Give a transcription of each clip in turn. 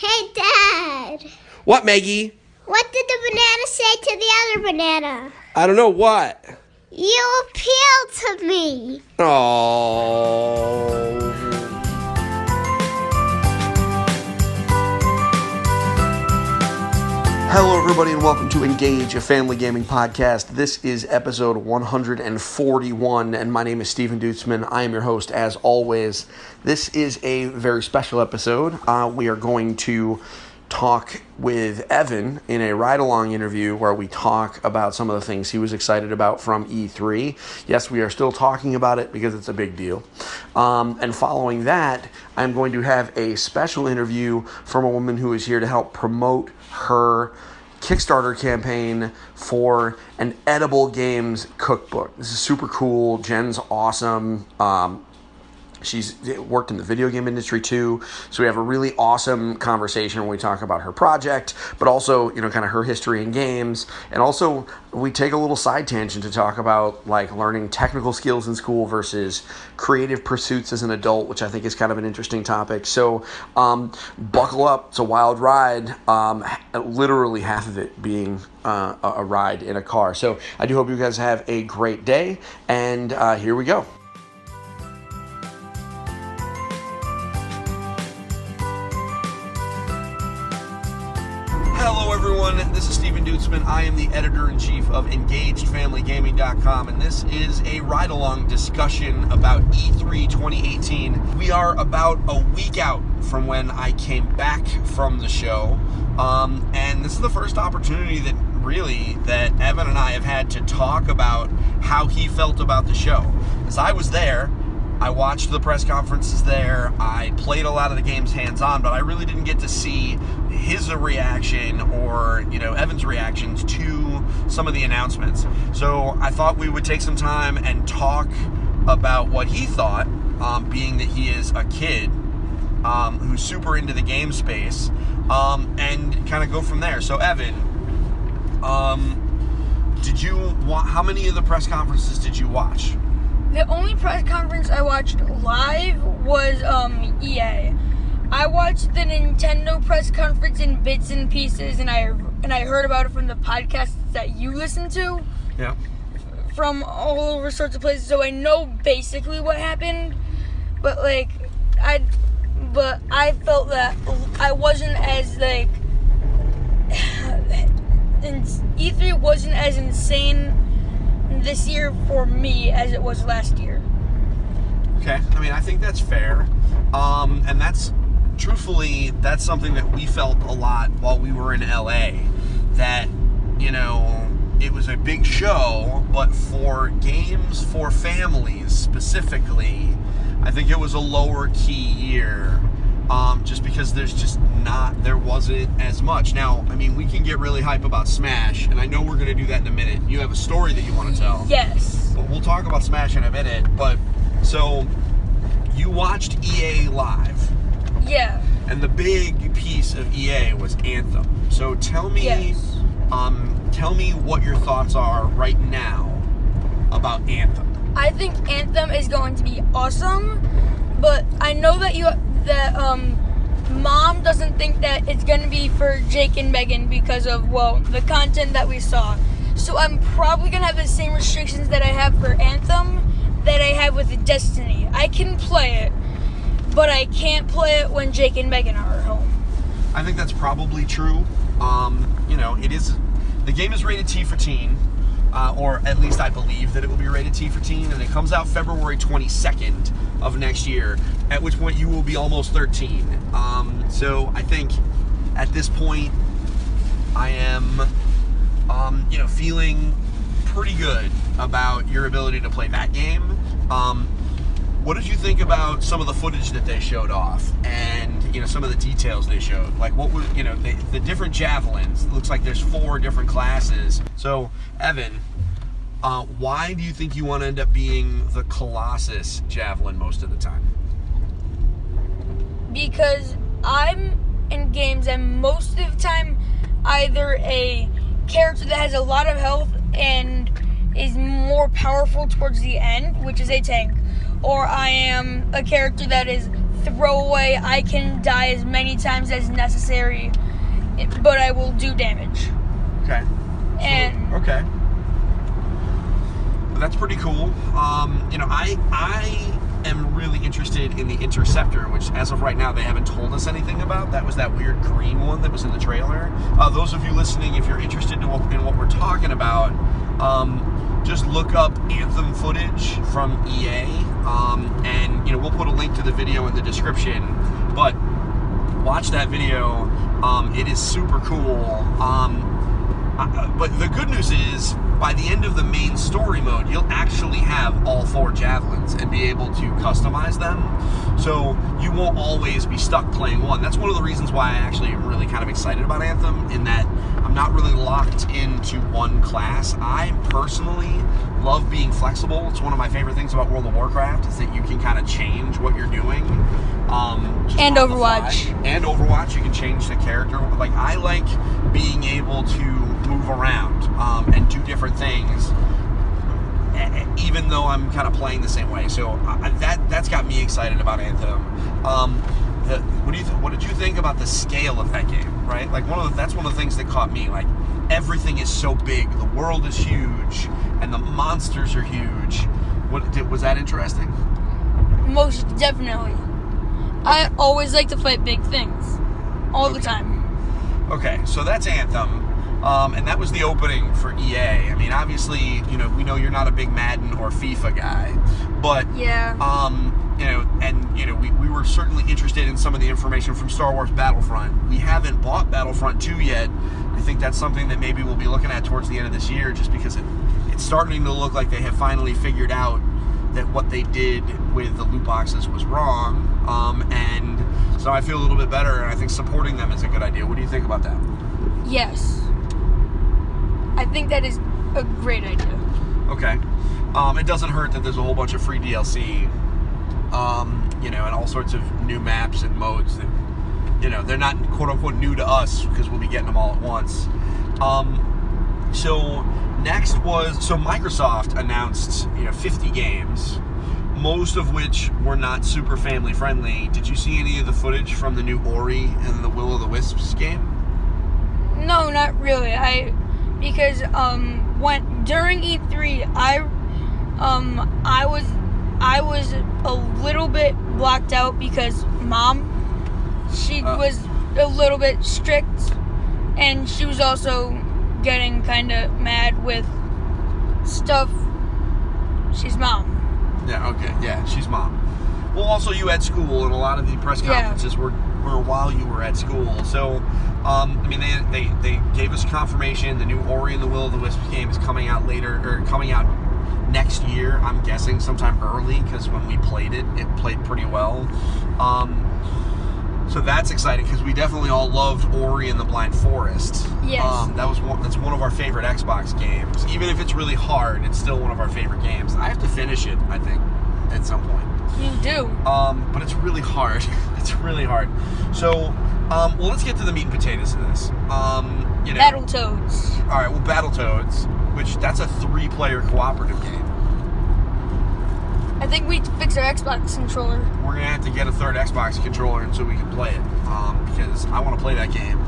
Hey, Dad. What, Maggie? What did the banana say to the other banana? I don't know what. You appealed to me. Oh. Hello, everybody, and welcome to Engage, a family gaming podcast. This is episode 141, and my name is Stephen Duetzmann. I am your host, as always. This is a very special episode. We are going to talk with Evan in a ride-along interview where we talk about some of the things he was excited about from E3. Yes, we are still talking about it because it's a big deal. And following that, I'm going to have a special interview from a woman who is here to help promote her Kickstarter campaign for an Edible Games Cookbook. This is super cool. Jenn's awesome. She's worked in the video game industry too, so we have a really awesome conversation when we talk about her project, but also, kind of her history in games, and also we take a little side tangent to talk about like learning technical skills in school versus creative pursuits as an adult, which I think is kind of an interesting topic. So buckle up, it's a wild ride, literally half of it being a ride in a car. So I do hope you guys have a great day, and here we go. Hello everyone, this is Stephen Duetzmann. I am the editor-in-chief of EngagedFamilyGaming.com, and this is a ride-along discussion about E3 2018. We are about a week out from when I came back from the show, and this is the first opportunity that Evan and I have had to talk about how he felt about the show. As I was there, I watched the press conferences there, I played a lot of the games hands-on, but I really didn't get to see his reaction or, Evan's reactions to some of the announcements. So I thought we would take some time and talk about what he thought, being that he is a kid who's super into the game space, and kind of go from there. So Evan, how many of the press conferences did you watch? The only press conference I watched live was EA. I watched the Nintendo press conference in bits and pieces, and I heard about it from the podcasts that you listen to. Yeah. From all over sorts of places, so I know basically what happened. But I felt that I wasn't as E3 wasn't as insane this year for me as it was last year. Okay, I think that's fair, and that's something that we felt a lot while we were in LA, that it was a big show, but for games for families specifically, I think it was a lower key year, just because there wasn't as much. Now, we can get really hype about Smash, and I know we're going to do that in a minute. You have a story that you want to tell. Yes. But we'll talk about Smash in a minute, so you watched EA live. Yeah. And the big piece of EA was Anthem. So tell me, what your thoughts are right now about Anthem. I think Anthem is going to be awesome, but I know that Mom doesn't think that it's going to be for Jake and Megan because of, the content that we saw. So I'm probably going to have the same restrictions that I have for Anthem that I have with Destiny. I can play it, but I can't play it when Jake and Megan are at home. I think that's probably true. The game is rated T for teen, or at least I believe that it will be rated T for teen, and it comes out February 22nd of next year, at which point you will be almost 13. So I think at this point I am, feeling pretty good about your ability to play that game. What did you think about some of the footage that they showed off, and some of the details they showed? Like, what were the different javelins? It looks like there's 4 different classes. So, Evan, why do you think you want to end up being the Colossus javelin most of the time? Because I'm in games, and most of the time either a character that has a lot of health and is more powerful towards the end, which is a tank, or I am a character that is throwaway. I can die as many times as necessary, but I will do damage. Okay. And okay. That's pretty cool. I am really interested in the Interceptor, which as of right now they haven't told us anything about. That was that weird green one that was in the trailer. Those of you listening, if you're interested in what we're talking about, just look up Anthem footage from EA, and we'll put a link to the video in the description. But watch that video. It is super cool. But the good news is, by the end of the main story mode, you'll actually have all 4 javelins and be able to customize them. So you won't always be stuck playing one. That's one of the reasons why I actually am really kind of excited about Anthem, in that I'm not really locked into one class. I personally love being flexible. It's one of my favorite things about World of Warcraft, is that you can kind of change what you're doing. And Overwatch. And Overwatch, you can change the character. Like, I like being able to move around and do different things, even though I'm kind of playing the same way. So that's got me excited about Anthem. What did you think about the scale of that game? Right, like that's one of the things that caught me. Like, everything is so big, the world is huge, and the monsters are huge. Was that interesting? Most definitely. I always like to fight big things, all the time. Okay, so that's Anthem. And that was the opening for EA. I mean, obviously, we know you're not a big Madden or FIFA guy, but yeah. We were certainly interested in some of the information from Star Wars Battlefront. We haven't bought Battlefront 2 yet. I think that's something that maybe we'll be looking at towards the end of this year, just because it's starting to look like they have finally figured out that what they did with the loot boxes was wrong. And so I feel a little bit better, and I think supporting them is a good idea. What do you think about that? Yes. I think that is a great idea. Okay. It doesn't hurt that there's a whole bunch of free DLC, and all sorts of new maps and modes that, they're not quote-unquote new to us, because we'll be getting them all at once. So Microsoft announced, 50 games, most of which were not super family-friendly. Did you see any of the footage from the new Ori and the Will of the Wisps game? No, not really. Because during E3, I was a little bit blocked out because Mom, she was a little bit strict, and she was also getting kind of mad with stuff. She's Mom. Yeah, okay. Yeah, she's Mom. Well, also you had school, and a lot of the press conferences were while you were at school. So, they gave us confirmation the new Ori and the Will of the Wisps game is coming out next year. I'm guessing sometime early, because when we played it played pretty well. So that's exciting, because we definitely all loved Ori and the Blind Forest. Yes. That's one of our favorite Xbox games. Even if it's really hard, it's still one of our favorite games. I have to finish it, I think, at some point. You do. But it's really hard. It's really hard. So, let's get to the meat and potatoes of this. Battletoads. All right, well, Battletoads, which that's a 3-player cooperative game. I think we fix our Xbox controller. We're going to have to get a third Xbox controller so we can play it, because I want to play that game.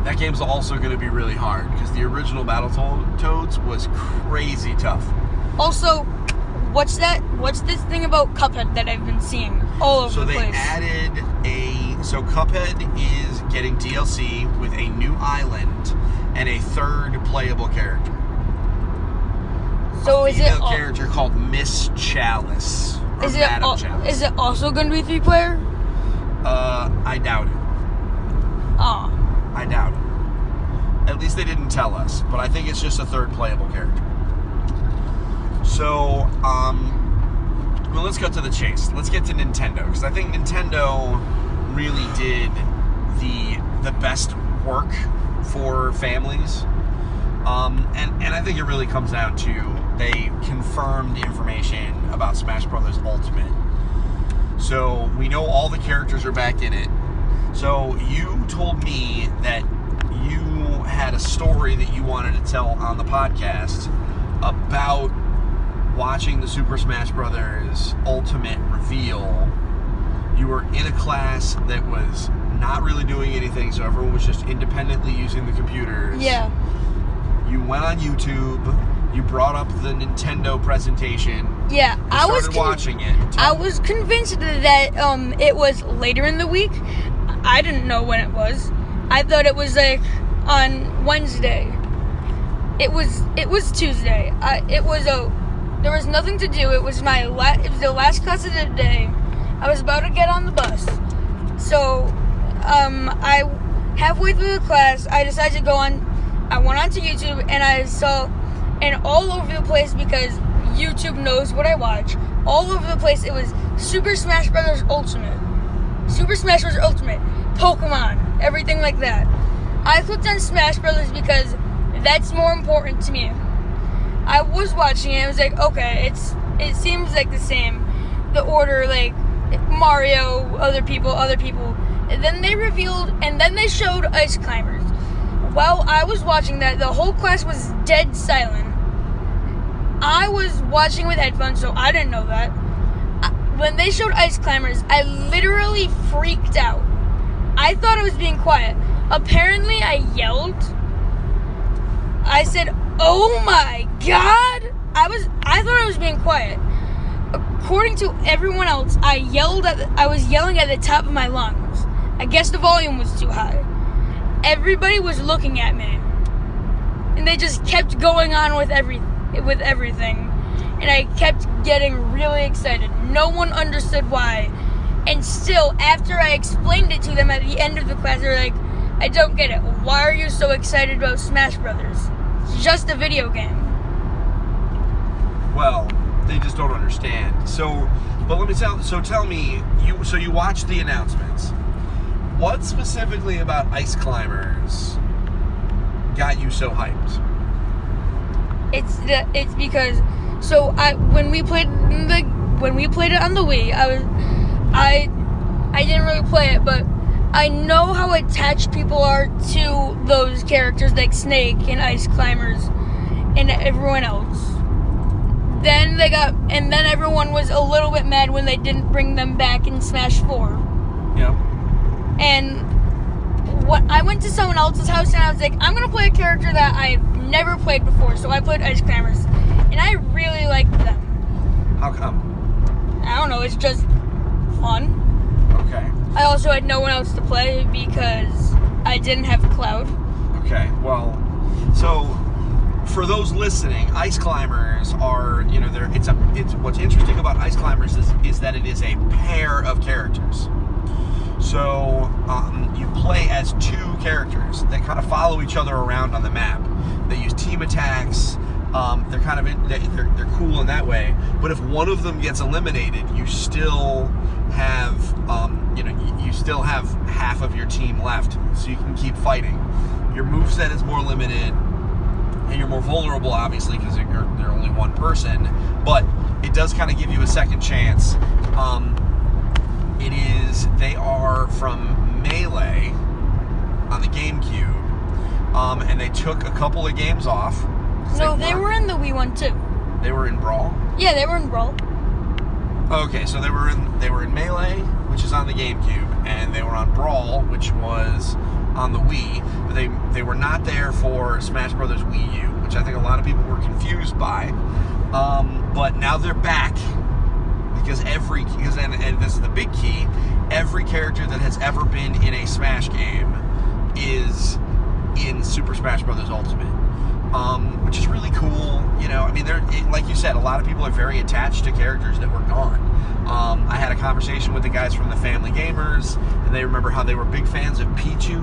That game's also going to be really hard, because the original Battletoads was crazy tough. Also, what's this thing about Cuphead that I've been seeing all over the place? So they added so Cuphead is getting DLC with a new island and a third playable character. So is it a character called Miss Chalice? Is it also going to be 3-player? I doubt it. Oh. I doubt it. At least they didn't tell us, but I think it's just a third playable character. So, well, let's go to the chase. Let's get to Nintendo, because I think Nintendo really did the best work for families. And I think it really comes down to they confirmed the information about Smash Bros. Ultimate. So we know all the characters are back in it. So you told me that you had a story that you wanted to tell on the podcast about watching the Super Smash Brothers Ultimate reveal, you were in a class that was not really doing anything, so everyone was just independently using the computers. Yeah. You went on YouTube, you brought up the Nintendo presentation. Yeah, I started watching it. I was convinced that it was later in the week. I didn't know when it was. I thought it was like on Wednesday. It was Tuesday. There was nothing to do. It was it was the last class of the day. I was about to get on the bus. So, I halfway through the class, I decided to I went onto YouTube and I saw, and all over the place, because YouTube knows what I watch, all over the place it was Super Smash Bros. Ultimate. Super Smash Bros. Ultimate. Pokemon. Everything like that. I clicked on Smash Brothers because that's more important to me. I was watching it, I was like, okay, it seems like the same. The order, like, Mario, other people. And then they revealed, and then they showed Ice Climbers. While I was watching that, the whole class was dead silent. I was watching with headphones, so I didn't know that. When they showed Ice Climbers, I literally freaked out. I thought I was being quiet. Apparently, I yelled. I said, "Oh my God!" I thought I was being quiet. According to everyone else, I was yelling at the top of my lungs. I guess the volume was too high. Everybody was looking at me, and they just kept going on with everything, and I kept getting really excited. No one understood why, and still, after I explained it to them at the end of the class, they were like, "I don't get it. Why are you so excited about Smash Brothers? It's just a video game." Well, they just don't understand. So tell me, you watched the announcements. What specifically about Ice Climbers got you so hyped? It's because when we played it on the Wii, I didn't really play it, but I know how attached people are to those characters like Snake and Ice Climbers and everyone else. Then everyone was a little bit mad when they didn't bring them back in Smash 4. Yeah. And I went to someone else's house and I was like, I'm gonna play a character that I've never played before. So I played Ice Climbers, and I really liked them. How come? I don't know. It's just fun. Okay. I also had no one else to play because I didn't have Cloud. Okay. Well, so for those listening, Ice Climbers are, it's what's interesting about Ice Climbers is that it is a pair of characters. So you play as two characters that kind of follow each other around on the map. They use team attacks. They're kind of they're cool in that way. But if one of them gets eliminated, you still have you still have half of your team left, so you can keep fighting. Your moveset is more limited, and you're more vulnerable, obviously, because they're only one person. But it does kind of give you a second chance. They are from Melee on the GameCube, and they took a couple of games off. No, they were in the Wii one too. They were in Brawl? Yeah, they were in Brawl. Okay, so they were in Melee, which is on the GameCube, and they were on Brawl, which was on the Wii, but they were not there for Smash Brothers Wii U, which I think a lot of people were confused by. But now they're back. And this is the big key, every character that has ever been in a Smash game is in Super Smash Bros. Ultimate, which is really cool. Like you said, a lot of people are very attached to characters that were gone. I had a conversation with the guys from the Family Gamers, and they remember how they were big fans of Pichu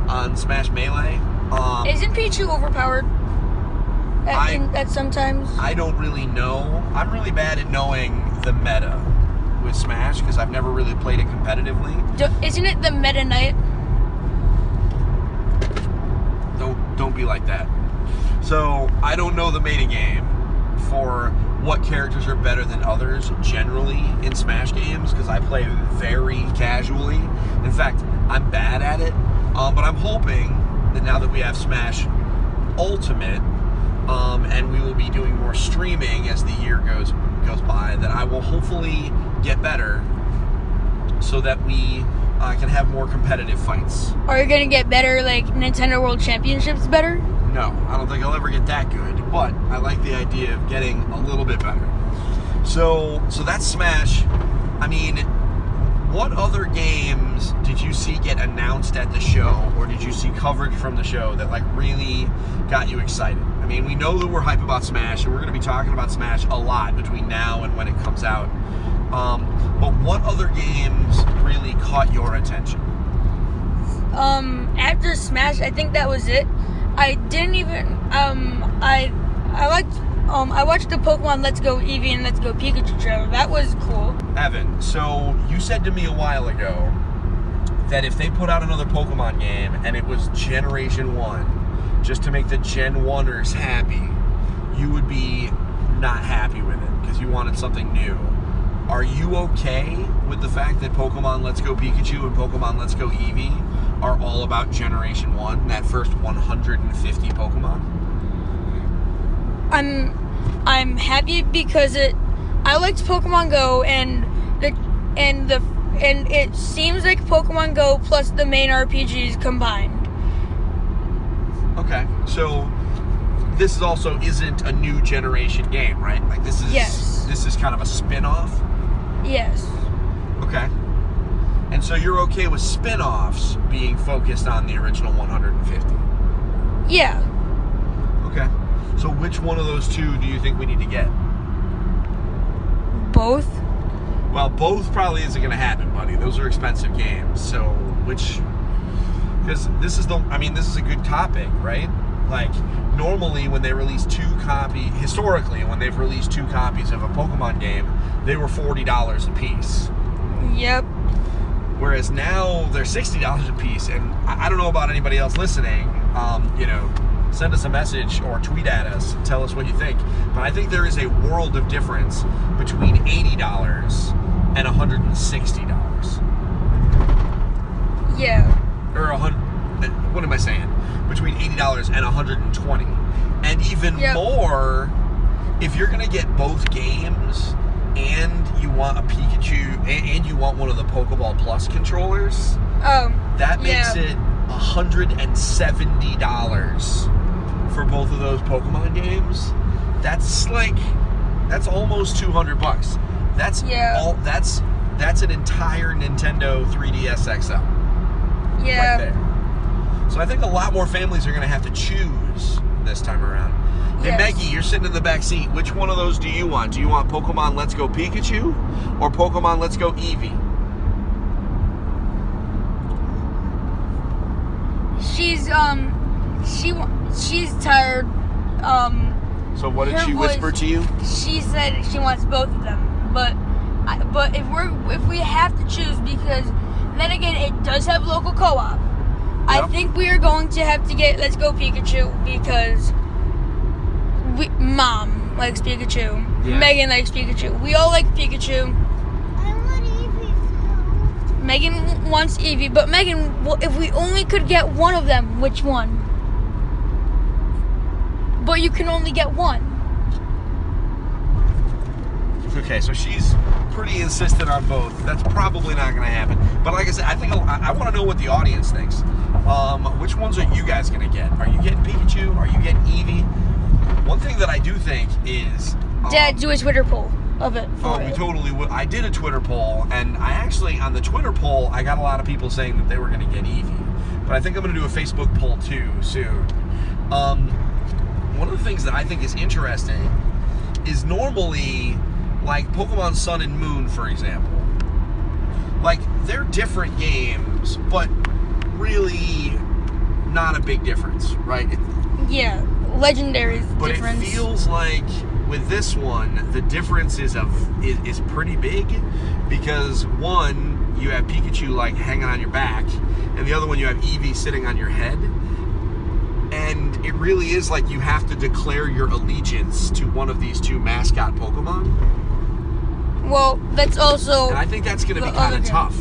on Smash Melee. Isn't Pichu overpowered? At sometimes? I don't really know. I'm really bad at knowing the meta with Smash because I've never really played it competitively. Isn't it the Meta Knight? Don't be like that. So I don't know the meta game for what characters are better than others generally in Smash games because I play very casually. In fact, I'm bad at it. But I'm hoping that now that we have Smash Ultimate, and we will be doing more streaming as the year goes by, that I will hopefully get better so that we can have more competitive fights. Are you going to get better, like Nintendo World Championships better? No, I don't think I'll ever get that good, but I like the idea of getting a little bit better. So that's Smash. I mean, what other games did you see get announced at the show, or did you see coverage from the show that like really got you excited? I mean, we know that we're hype about Smash, and we're going to be talking about Smash a lot between now and when it comes out. But what other games really caught your attention? After Smash, I think that was it. I didn't even, I watched the Pokemon Let's Go Eevee and Let's Go Pikachu trailer. That was cool. Evan, so you said to me a while ago that if they put out another Pokemon game and it was Generation 1, just to make the Gen 1ers happy, you would be not happy with it because you wanted something new. Are you okay with the fact that Pokemon Let's Go Pikachu and Pokemon Let's Go Eevee are all about Generation 1, that first 150 Pokemon? I'm happy because I liked Pokemon Go and it seems like Pokemon Go plus the main RPGs combined. Okay, so this is also isn't a new generation game, right? Like this is kind of a spin-off? Yes. Okay. And so you're okay with spin-offs being focused on the original 150? Yeah. Okay. So which one of those two do you think we need to get? Both? Well, both probably isn't going to happen, buddy. Those are expensive games. So which... Because this is a good topic, right? Like, normally when they release historically, when they've released 2 copies of a Pokemon game, they were $40 a piece. Yep. Whereas now they're $60 a piece, and I don't know about anybody else listening. Send us a message or tweet at us and tell us what you think. But I think there is a world of difference between $80 and $160. Yeah. Or what am I saying? Between $80 and $120. And even more, if you're going to get both games and you want a Pikachu and you want one of the Pokeballplus controllers, that makes it $170 for both of those Pokemon games. That's almost $200. That's an entire Nintendo 3DS XL. Yeah. Right there. So I think a lot more families are going to have to choose this time around. Hey, Maggie, you're sitting in the back seat. Which one of those do you want? Do you want Pokemon Let's Go Pikachu or Pokemon Let's Go Eevee? She's tired. So what did she whisper to you? She said she wants both of them. But if we have to choose, because then again it does have local co-op. Yep. I think we are going to have to get Let's Go Pikachu because Mom likes Pikachu. Yeah. Megan likes Pikachu. We all like Pikachu. I want Eevee too. Megan wants Eevee, but Megan, if we only could get one of them, which one? But you can only get one. Okay, so she's pretty insistent on both. That's probably not going to happen. But like I said, I think I want to know what the audience thinks. Which ones are you guys going to get? Are you getting Pikachu? Are you getting Eevee? One thing that I do think is... Dad, do a Twitter poll of it. We totally would. I did a Twitter poll, and I actually, on the Twitter poll, I got a lot of people saying that they were going to get Eevee. But I think I'm going to do a Facebook poll, too, soon. One of the things that I think is interesting is normally, like Pokemon Sun and Moon, for example, like, they're different games, but really not a big difference, right? Yeah, Legendary's but difference. But it feels like with this one, the difference is pretty big, because one, you have Pikachu like hanging on your back, and the other one you have Eevee sitting on your head. And it really is like you have to declare your allegiance to one of these two mascot Pokemon. Well, that's also... And I think that's going to be kind of tough.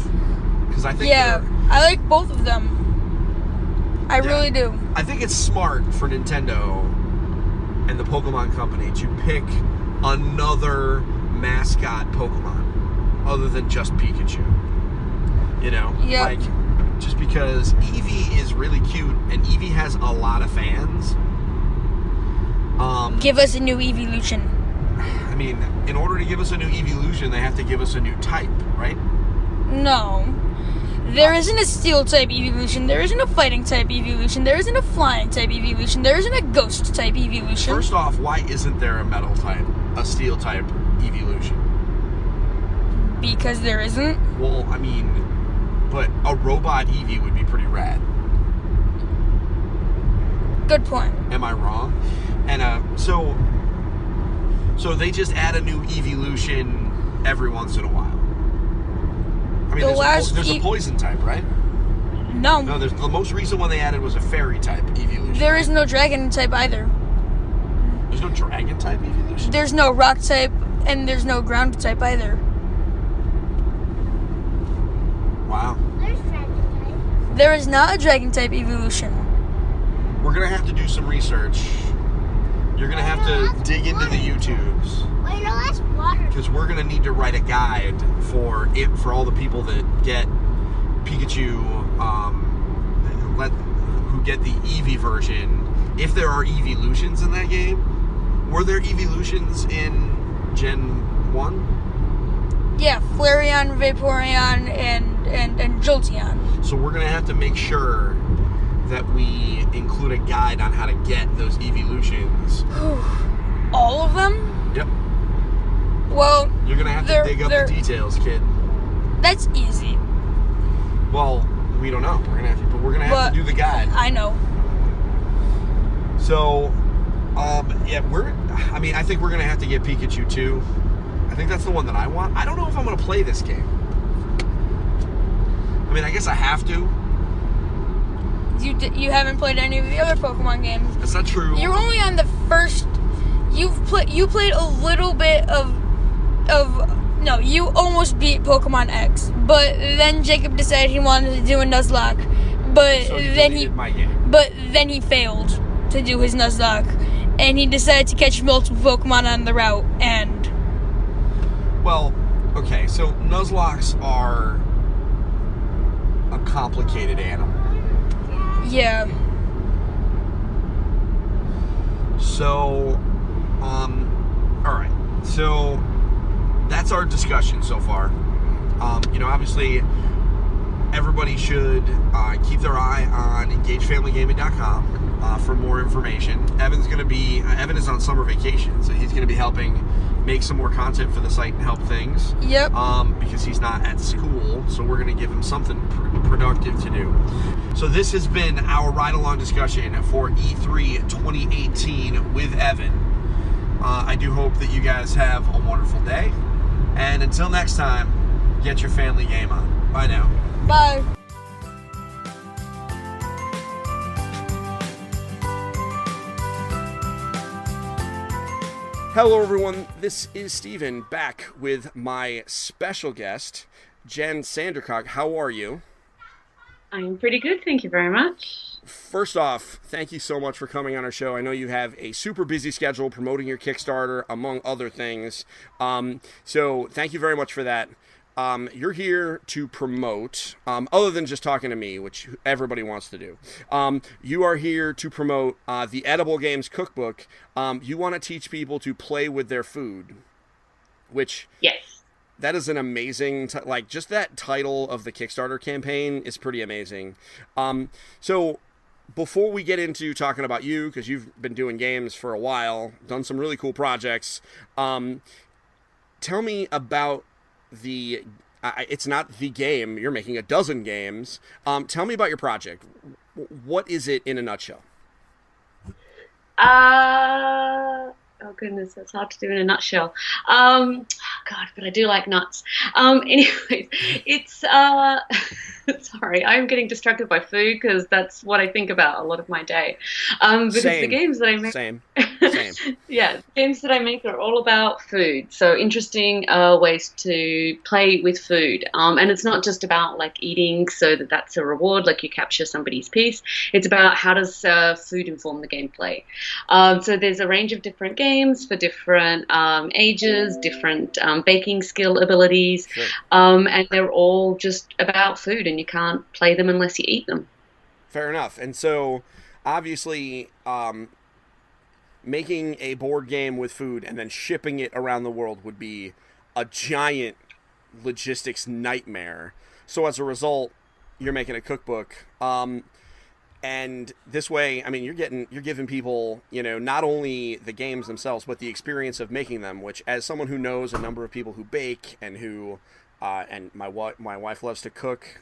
Because I think... Yeah, I like both of them. I really do. I think it's smart for Nintendo, and the Pokemon Company to pick another mascot Pokemon other than just Pikachu. You know? Yep. Like, just because Eevee is really cute, and Eevee has a lot of fans. Give us a new evolution. I mean, in order to give us a new evolution, they have to give us a new type, right? No. There isn't a steel type evolution, there isn't a fighting type evolution, there isn't a flying type evolution, there isn't a ghost type evolution. First off, why isn't there a metal type, a steel type evolution? Because there isn't. Well, I mean, but a robot Eevee would be pretty rad. Good point. Am I wrong? And so they just add a new evolution every once in a while. I mean, there's a poison type, right? No. No, the most recent one they added was a fairy type evolution. There is no dragon type either. There's no dragon type evolution? There's no rock type, and there's no ground type either. Wow. There's dragon type. There is not a dragon type evolution. We're going to have to do some research. You're going to have to dig into the YouTubes. Wait, no, that's water. Because we're going to need to write a guide for all the people that get Pikachu, who get the Eevee version. If there are evolutions in that game, were there evolutions in Gen 1? Yeah, Flareon, Vaporeon, and Jolteon. So we're going to have to make sure that we include a guide on how to get those evolutions. All of them? Yep. Well, you're going to have to dig up the details, kid. That's easy. Well, we don't know. We're going to have to do the guide. I know. So, yeah, I think we're going to have to get Pikachu too. I think that's the one that I want. I don't know if I'm going to play this game. I mean, I guess I have to. You haven't played any of the other Pokemon games. That's not true. You're only on the first. You played a little bit of. No, you almost beat Pokemon X, but then Jacob decided he wanted to do a Nuzlocke, but so then he failed to do his Nuzlocke, and he decided to catch multiple Pokemon on the route. And well, okay, so Nuzlocks are a complicated animal. Yeah. So, alright. So, that's our discussion so far. Obviously, everybody should keep their eye on engagefamilygaming.com for more information. Evan is on summer vacation, so he's going to be helping make some more content for the site and help things. Yep. Because he's not at school, so we're going to give him something productive to do. So this has been our ride-along discussion for E3 2018 with Evan. I do hope that you guys have a wonderful day. And until next time, get your family game on. Bye now. Bye. Hello everyone, this is Steven back with my special guest, Jenn Sandercock. How are you? I'm pretty good, thank you very much. First off, thank you so much for coming on our show. I know you have a super busy schedule promoting your Kickstarter, among other things. So thank you very much for that. You're here to promote, other than just talking to me, which everybody wants to do. You are here to promote the Edible Games Cookbook. You want to teach people to play with their food, which... Yes. That is an amazing, just that title of the Kickstarter campaign is pretty amazing. So before we get into talking about you, because you've been doing games for a while, done some really cool projects, tell me about it's not the game, you're making a dozen games. Tell me about your project. What is it in a nutshell? Oh goodness, that's hard to do in a nutshell. God, but I do like nuts. Anyways, it's Sorry, I'm getting distracted by food because that's what I think about a lot of my day. Because the Same, games that I make, same, same. yeah, the games that I make are all about food. So interesting ways to play with food. And it's not just about like eating so that that's a reward, like you capture somebody's piece. It's about how does food inform the gameplay. So there's a range of different games for different ages, different baking skill abilities, Sure. and they're all just about food, and you can't play them unless you eat them. Fair enough. And so, obviously, making a board game with food and then shipping it around the world would be a giant logistics nightmare. So as a result, you're making a cookbook. And this way, I mean, you're giving people, not only the games themselves, but the experience of making them, which, as someone who knows a number of people who bake and who, and my wife loves to cook.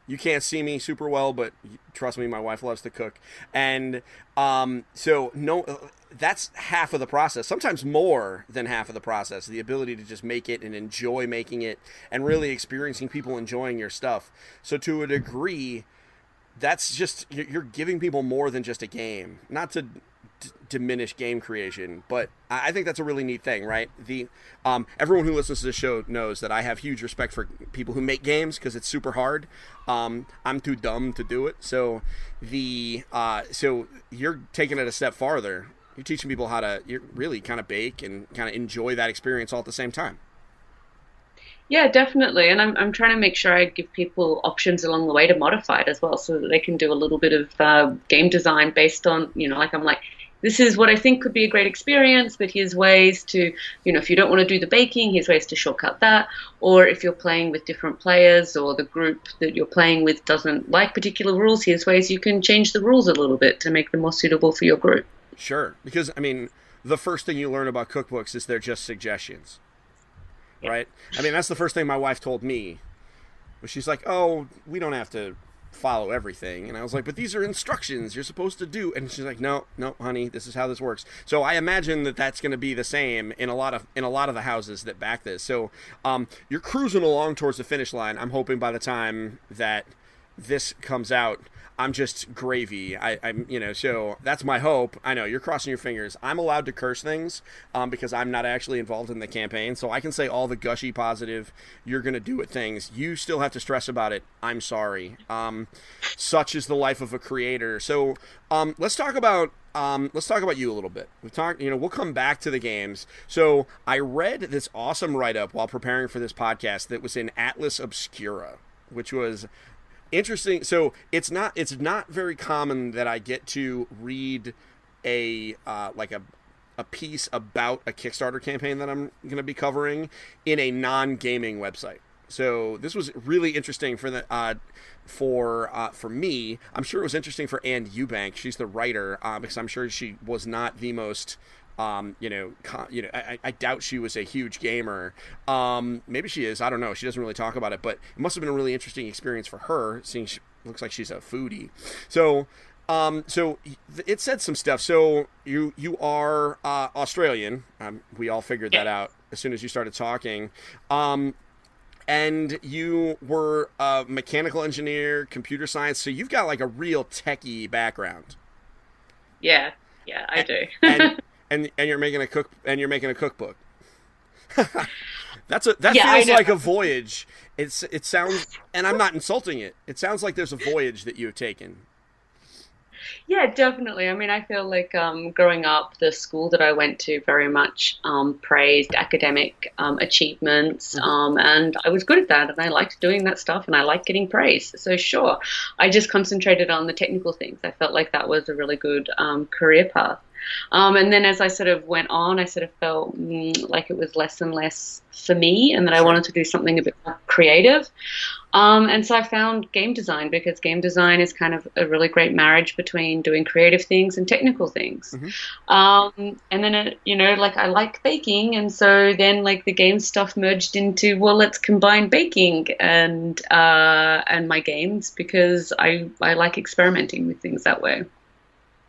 You can't see me super well, but trust me, my wife loves to cook. And so no, that's half of the process, sometimes more than half of the process, the ability to just make it and enjoy making it and really experiencing people enjoying your stuff. So to a degree, that's just, you're giving people more than just a game. Not to diminish game creation, but I think that's a really neat thing, right? Everyone who listens to this show knows that I have huge respect for people who make games because it's super hard. I'm too dumb to do it. So so you're taking it a step farther. You're teaching people how to really kind of bake and kind of enjoy that experience all at the same time. Yeah, definitely. And I'm trying to make sure I give people options along the way to modify it as well so that they can do a little bit of game design based on, like I'm like, this is what I think could be a great experience, but here's ways to, if you don't want to do the baking, here's ways to shortcut that. Or if you're playing with different players or the group that you're playing with doesn't like particular rules, here's ways you can change the rules a little bit to make them more suitable for your group. Sure. Because, I mean, the first thing you learn about cookbooks is they're just suggestions. Right? I mean, that's the first thing my wife told me. But she's like, oh, we don't have to follow everything. And I was like, but these are instructions you're supposed to do. And she's like, no, honey, this is how this works. So I imagine that that's going to be the same in a lot of the houses that back this. So you're cruising along towards the finish line. I'm hoping by the time that this comes out, I'm just gravy. I'm so that's my hope. I know you're crossing your fingers. I'm allowed to curse things because I'm not actually involved in the campaign, so I can say all the gushy positive you're gonna do it things. You still have to stress about it. I'm sorry. Such is the life of a creator. So let's talk about you a little bit. We've talked, we'll come back to the games. So I read this awesome write-up while preparing for this podcast that was in Atlas Obscura, which was interesting. So it's not very common that I get to read a piece about a Kickstarter campaign that I'm going to be covering in a non-gaming website. So this was really interesting for me. I'm sure it was interesting for Anne Eubank. She's the writer, because I'm sure she was not the most I doubt she was a huge gamer. Maybe she is. I don't know. She doesn't really talk about it, but it must have been a really interesting experience for her, seeing she looks like she's a foodie. So, it said some stuff. So you are Australian. We all figured that out as soon as you started talking. And you were a mechanical engineer, computer science. So you've got like a real techie background. Yeah, I do. And you're making a cookbook. That feels like a voyage. It sounds, and I'm not insulting it. It sounds like there's a voyage that you've taken. Yeah, definitely. I mean, I feel like growing up, the school that I went to very much praised academic achievements, and I was good at that, and I liked doing that stuff, and I liked getting praise. So sure, I just concentrated on the technical things. I felt like that was a really good career path. And then as I sort of went on, I sort of felt like it was less and less for me, and that I wanted to do something a bit more creative. And so I found game design, because game design is kind of a really great marriage between doing creative things and technical things. And then, I like baking, and so then like the game stuff merged into, well, let's combine baking and my games, because I like experimenting with things that way.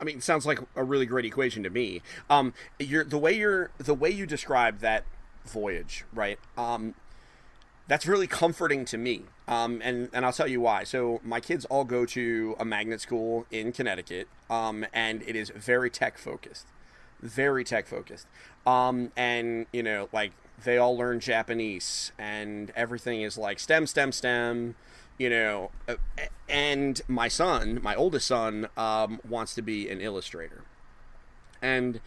I mean, it sounds like a really great equation to me. The way you describe that voyage, right? that's really comforting to me. And I'll tell you why. So my kids all go to a magnet school in Connecticut, and it is very tech focused. Very tech focused. And, you know, like, they all learn Japanese, and everything is like STEM, STEM, STEM, you know. And my son, my oldest son, wants to be an illustrator. And,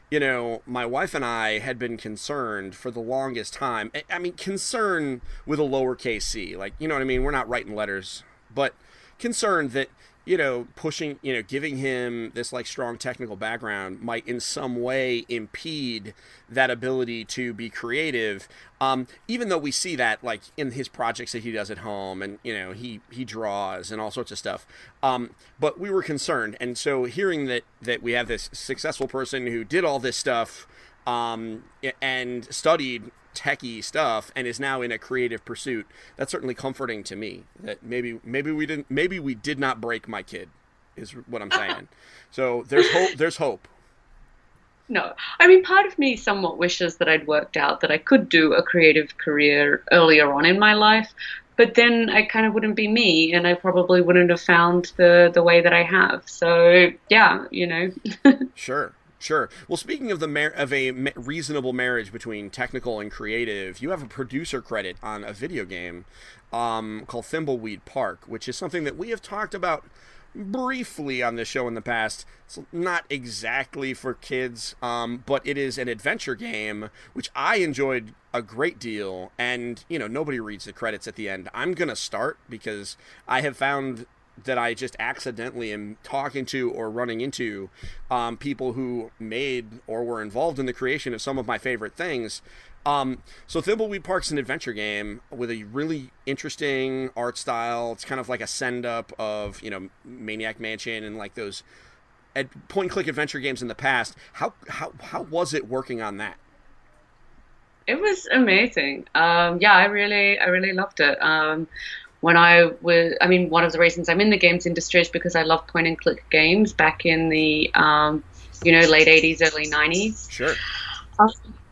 you know, my wife and I had been concerned for the longest time. I mean, concern with a lowercase c. Like, you know what I mean? We're not writing letters, but concerned that, you know, pushing, you know, giving him this, like, strong technical background might in some way impede that ability to be creative. Even though we see that, like, in his projects that he does at home, and, you know, he draws and all sorts of stuff. But we were concerned. And so hearing that we have this successful person who did all this stuff, and studied techie stuff and is now in a creative pursuit, that's certainly comforting to me. That maybe we did not break my kid, is what I'm saying. So there's hope. No, I mean, part of me somewhat wishes that I'd worked out that I could do a creative career earlier on in my life, but then I kind of wouldn't be me, and I probably wouldn't have found the way that I have. So yeah, you know. Sure. Well, speaking of a reasonable marriage between technical and creative, you have a producer credit on a video game called Thimbleweed Park, which is something that we have talked about briefly on this show in the past. It's not exactly for kids, but it is an adventure game, which I enjoyed a great deal. And, you know, nobody reads the credits at the end. I'm going to start because I have found that I just accidentally am talking to or running into people who made or were involved in the creation of some of my favorite things. So Thimbleweed Park's an adventure game with a really interesting art style. It's kind of like a send-up of, you know, Maniac Mansion and like those point-and-click adventure games in the past. How was it working on that? It was amazing. Yeah, I really loved it. When one of the reasons I'm in the games industry is because I love point and click games back in the, late 80s, early 90s. Sure.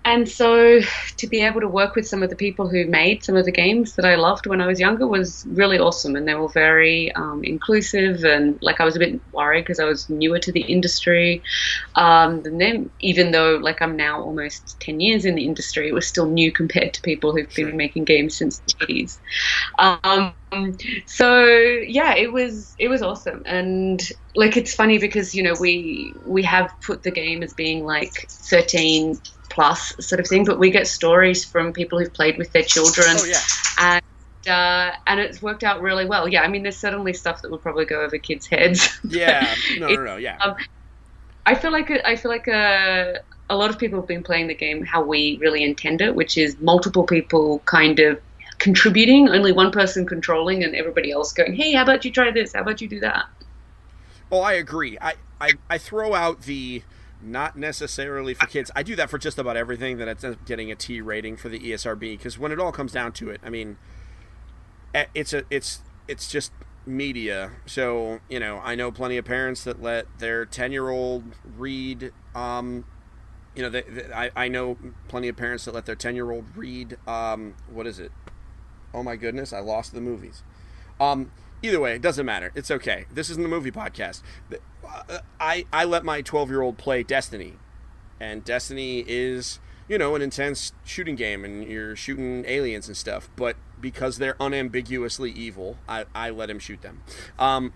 And so to be able to work with some of the people who made some of the games that I loved when I was younger was really awesome. And they were very inclusive, and like I was a bit worried because I was newer to the industry. And then even though like I'm now almost 10 years in the industry, it was still new compared to people who've been making games since the 80s. So yeah, it was awesome. And like, it's funny because, you know, we have put the game as being like 13 plus sort of thing, but we get stories from people who've played with their children. Oh, yeah. And it's worked out really well. Yeah, I mean, there's certainly stuff that would probably go over kids' heads. Yeah, no, yeah. I feel like a lot of people have been playing the game how we really intend it, which is multiple people kind of contributing, only one person controlling, and everybody else going, hey, how about you try this? How about you do that? Oh, I agree. I throw out the not necessarily for kids. I do that for just about everything that ends up getting a T rating for the ESRB, because when it all comes down to it, I mean, it's just media. So, you know, I know plenty of parents that let their 10-year-old read, I know plenty of parents that let their 10-year-old read, what is it? Oh my goodness, I lost the movies. Either way, it doesn't matter. It's okay. This isn't a movie podcast. I let my 12-year-old play Destiny. And Destiny is, you know, an intense shooting game, and you're shooting aliens and stuff. But because they're unambiguously evil, I let him shoot them. But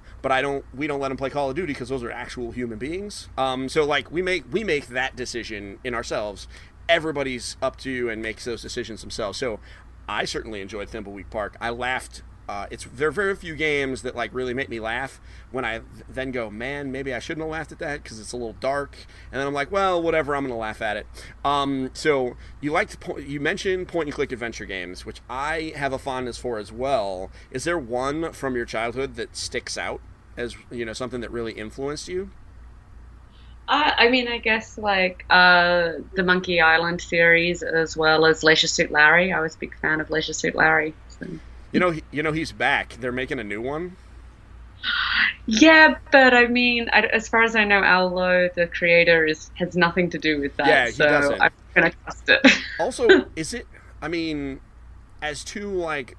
we don't let him play Call of Duty because those are actual human beings. So like we make that decision in ourselves. Everybody's up to and makes those decisions themselves. So I certainly enjoyed Thimbleweed Park. I laughed. There are very few games that like really make me laugh when I then go, man, maybe I shouldn't have laughed at that because it's a little dark. And then I'm like, well, whatever, I'm going to laugh at it. So you mentioned point-and-click adventure games, which I have a fondness for as well. Is there one from your childhood that sticks out as, you know, something that really influenced you? I mean, I guess like the Monkey Island series, as well as Leisure Suit Larry. I was a big fan of Leisure Suit Larry. So. You know he's back. They're making a new one. Yeah, but I mean, as far as I know, Allo, the creator, has nothing to do with that. Yeah, he doesn't. I'm gonna trust it. Also, is it? I mean, as two, like,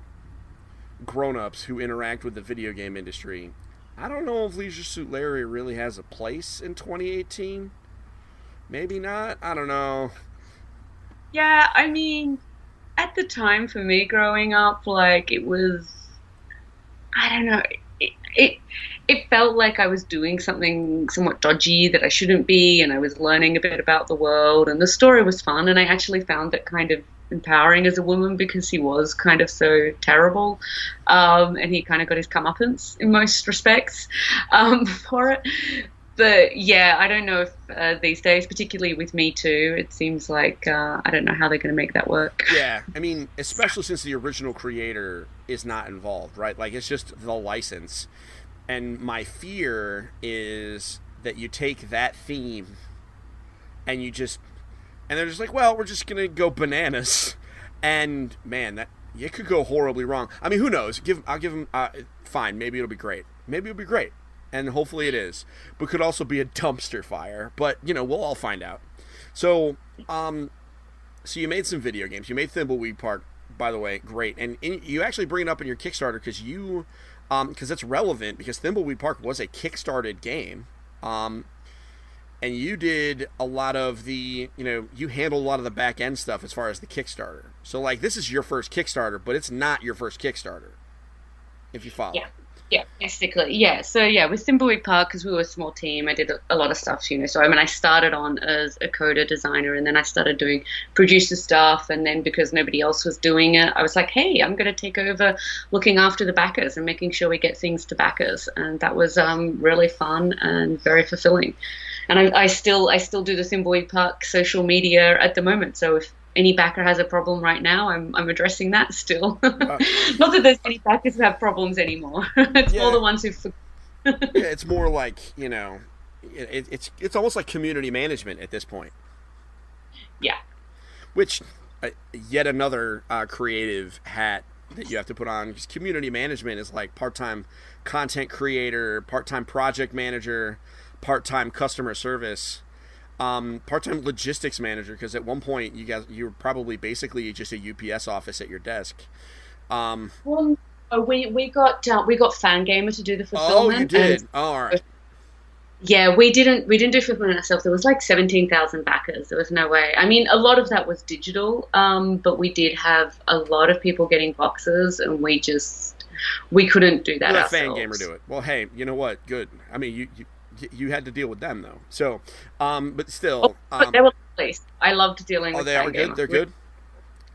grown-ups who interact with the video game industry, I don't know if Leisure Suit Larry really has a place in 2018. Maybe not. I don't know. Yeah, I mean, at the time for me growing up, like, it was, I don't know, it felt like I was doing something somewhat dodgy that I shouldn't be, and I was learning a bit about the world, and the story was fun, and I actually found it kind of empowering as a woman because he was kind of so terrible, and he kind of got his comeuppance in most respects for it. But yeah, I don't know if these days, particularly with Me Too, it seems like I don't know how they're going to make that work. Yeah, I mean, especially since the original creator is not involved, right? Like, it's just the license. And my fear is that you take that theme and you just, and they're just like, well, we're just going to go bananas. And man, that it could go horribly wrong. I mean, who knows? I'll give them, fine, maybe it'll be great. Maybe it'll be great. And hopefully it is. But could also be a dumpster fire. But, you know, we'll all find out. So, so you made some video games. You made Thimbleweed Park, by the way, great. And you actually bring it up in your Kickstarter because you, because it's relevant, because Thimbleweed Park was a Kickstarted game. And you did a lot of the, you know, you handled a lot of the back end stuff as far as the Kickstarter. So, like, this is your first Kickstarter, but it's not your first Kickstarter, if you follow. Yeah. Yeah, basically, yeah. So, yeah, with Thimbleweed Park, because we were a small team, I did a lot of stuff, you know. So, I mean, I started on as a coder designer, and then I started doing producer stuff. And then because nobody else was doing it, I was like, hey, I'm going to take over looking after the backers and making sure we get things to backers. And that was really fun and very fulfilling. And I still do the Thimbleweed Park social media at the moment. So if any backer has a problem right now, I'm addressing that still. Not that there's any backers who have problems anymore. It's all the ones who've yeah, it's more like, you know, it's almost like community management at this point. Yeah. Which, yet another creative hat that you have to put on, because community management is like part-time content creator, part-time project manager, part-time customer service, part-time logistics manager, because at one point you were probably basically just a UPS office at your desk. Well, we got Fangamer to do the fulfillment. Oh, you did. All right. Yeah, we didn't do fulfillment ourselves. There was like 17,000 backers. There was no way. I mean, a lot of that was digital, but we did have a lot of people getting boxes, and we couldn't do that ourselves. Fangamer do it. Well, hey, you know what? Good. I mean, you had to deal with them though. So, but still, but they were pleased. I loved dealing with. Oh, they are good. They're good.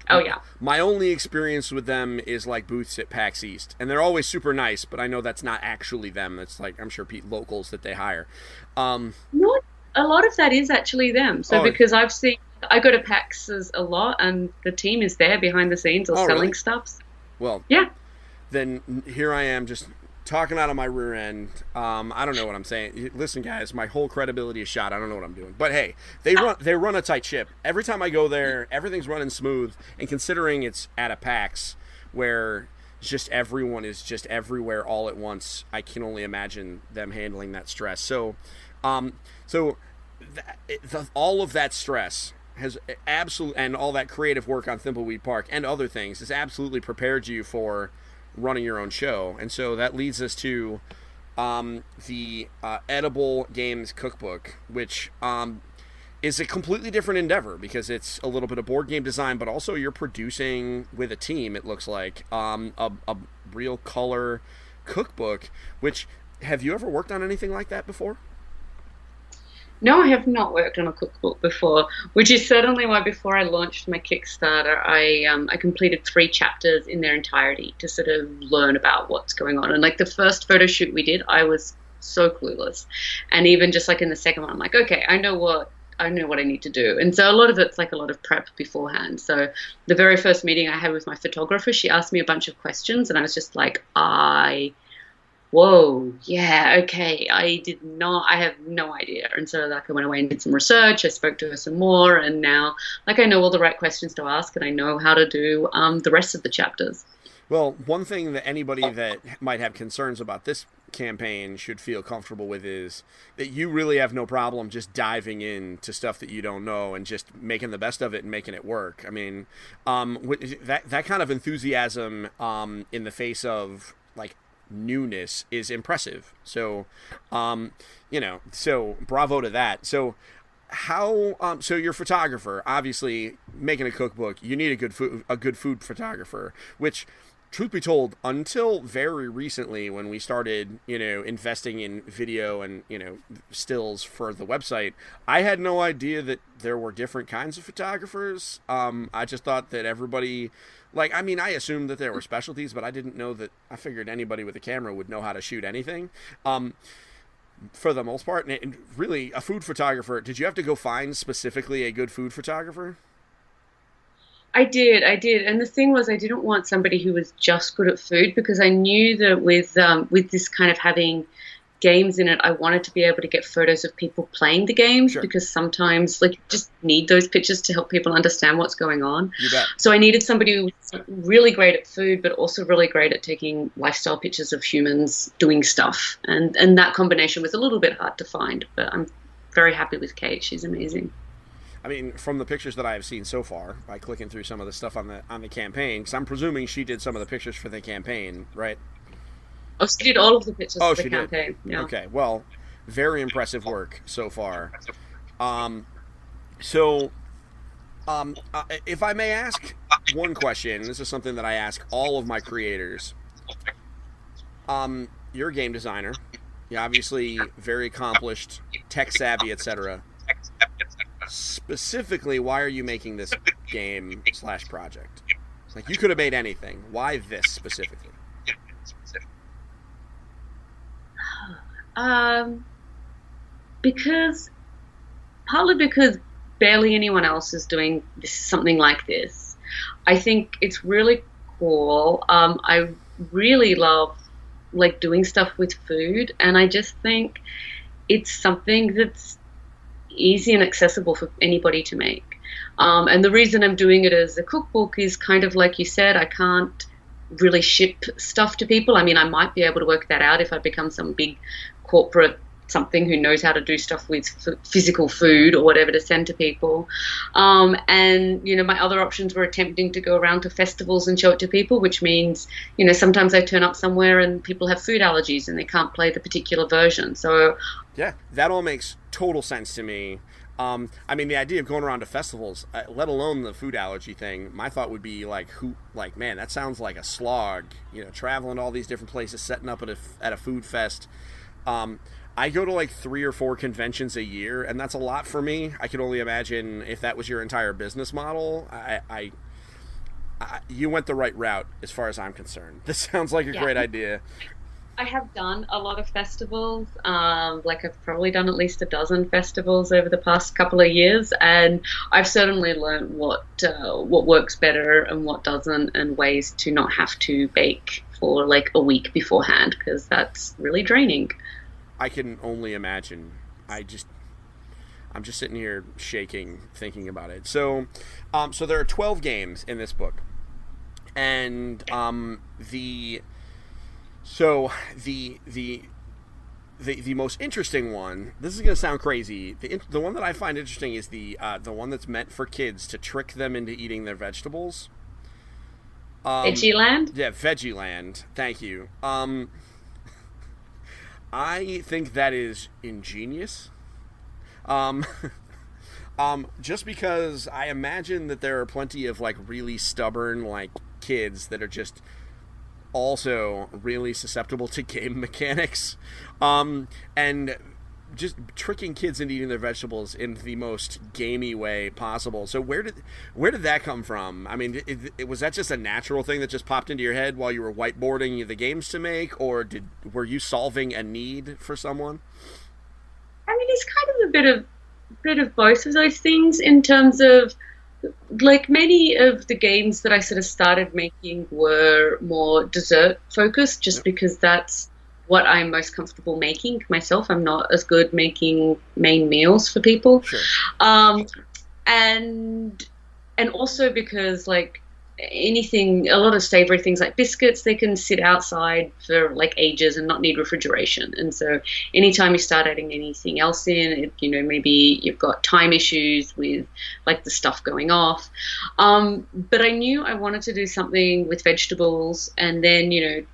Oh yeah. My only experience with them is like booths at PAX East, and they're always super nice. But I know that's not actually them. It's like, I'm sure locals that they hire. Not a lot of that is actually them. So because I go to PAXs a lot, and the team is there behind the scenes or selling stuff. Well, yeah. Then here I am just talking out of my rear end. I don't know what I'm saying. Listen, guys, my whole credibility is shot. I don't know what I'm doing. But hey, they run a tight ship. Every time I go there, everything's running smooth. And considering it's at a PAX where just everyone is just everywhere all at once, I can only imagine them handling that stress. So, all of that stress has absolutely, and all that creative work on Thimbleweed Park and other things has absolutely prepared you for running your own show. And so that leads us to the Edible Games Cookbook, which is a completely different endeavor because it's a little bit of board game design, but also you're producing with a team, it looks like, a real color cookbook. Which, have you ever worked on anything like that before? No, I have not worked on a cookbook before, which is certainly why before I launched my Kickstarter, I completed 3 chapters in their entirety to sort of learn about what's going on. And like the first photo shoot we did, I was so clueless. And even just like in the second one, I'm like, okay, I know what I need to do. And so a lot of it's like a lot of prep beforehand. So the very first meeting I had with my photographer, she asked me a bunch of questions, and I was just like, whoa, yeah, okay, I have no idea. And so like I went away and did some research, I spoke to her some more, and now like I know all the right questions to ask, and I know how to do the rest of the chapters. Well, one thing that anybody that might have concerns about this campaign should feel comfortable with is that you really have no problem just diving into stuff that you don't know and just making the best of it and making it work. I mean, that kind of enthusiasm in the face of like newness is impressive. So, so bravo to that. So so you're a photographer, obviously making a cookbook, you need a good food photographer, which, truth be told, until very recently when we started, investing in video and, stills for the website, I had no idea that there were different kinds of photographers. I just thought that everybody, I assumed that there were specialties, but I didn't know that. I figured anybody with a camera would know how to shoot anything. For the most part, and really, a food photographer, did you have to go find specifically a good food photographer? I did. And the thing was, I didn't want somebody who was just good at food, because I knew that with this kind of having games in it, I wanted to be able to get photos of people playing the games, sure, because sometimes you just need those pictures to help people understand what's going on. You bet. So I needed somebody who was really great at food, but also really great at taking lifestyle pictures of humans doing stuff. And that combination was a little bit hard to find, but I'm very happy with Kate. She's amazing. I mean, from the pictures that I have seen so far, by clicking through some of the stuff on the campaign, because I'm presuming she did some of the pictures for the campaign, right? Oh, she did all of the pictures for the campaign. Yeah. Okay, well, very impressive work so far. If I may ask one question, this is something that I ask all of my creators. You're a game designer. You're obviously very accomplished, tech savvy, etc. Specifically, why are you making this game / project? You could have made anything. Why this specifically? Partly because barely anyone else is doing something like this. I think it's really cool. I really love doing stuff with food, and I just think it's something that's easy and accessible for anybody to make. And the reason I'm doing it as a cookbook is kind of like you said, I can't really ship stuff to people. I mean, I might be able to work that out if I become some big corporate something who knows how to do stuff with physical food or whatever to send to people. And, my other options were attempting to go around to festivals and show it to people, which means, sometimes I turn up somewhere and people have food allergies and they can't play the particular version. So yeah, that all makes total sense to me. The idea of going around to festivals, let alone the food allergy thing, my thought would be man, that sounds like a slog, traveling to all these different places, setting up at a food fest. I go to 3 or 4 conventions a year, and that's a lot for me. I can only imagine if that was your entire business model. You went the right route as far as I'm concerned. This sounds like a great idea. I have done a lot of festivals. I've probably done at least a dozen festivals over the past couple of years, and I've certainly learned what works better and what doesn't, and ways to not have to bake for a week beforehand, because that's really draining. I can only imagine. I'm just sitting here shaking thinking about it. So there are 12 games in this book, and the most interesting one. This is going to sound crazy. The one that I find interesting is the one that's meant for kids to trick them into eating their vegetables. Veggieland? Yeah, Veggieland. Thank you. I think that is ingenious. Just because I imagine that there are plenty of really stubborn kids that are just also really susceptible to game mechanics, and just tricking kids into eating their vegetables in the most gamey way possible. So where did that come from? I mean, was that just a natural thing that just popped into your head while you were whiteboarding the games to make, or were you solving a need for someone? I mean, it's kind of a bit of both of those things, in terms of many of the games that I sort of started making were more dessert focused, just because that's what I'm most comfortable making myself. I'm not as good making main meals for people. Sure. And also because anything, a lot of savory things like biscuits, they can sit outside for like ages and not need refrigeration. And so anytime you start adding anything else in, maybe you've got time issues with like the stuff going off. But I knew I wanted to do something with vegetables, and then,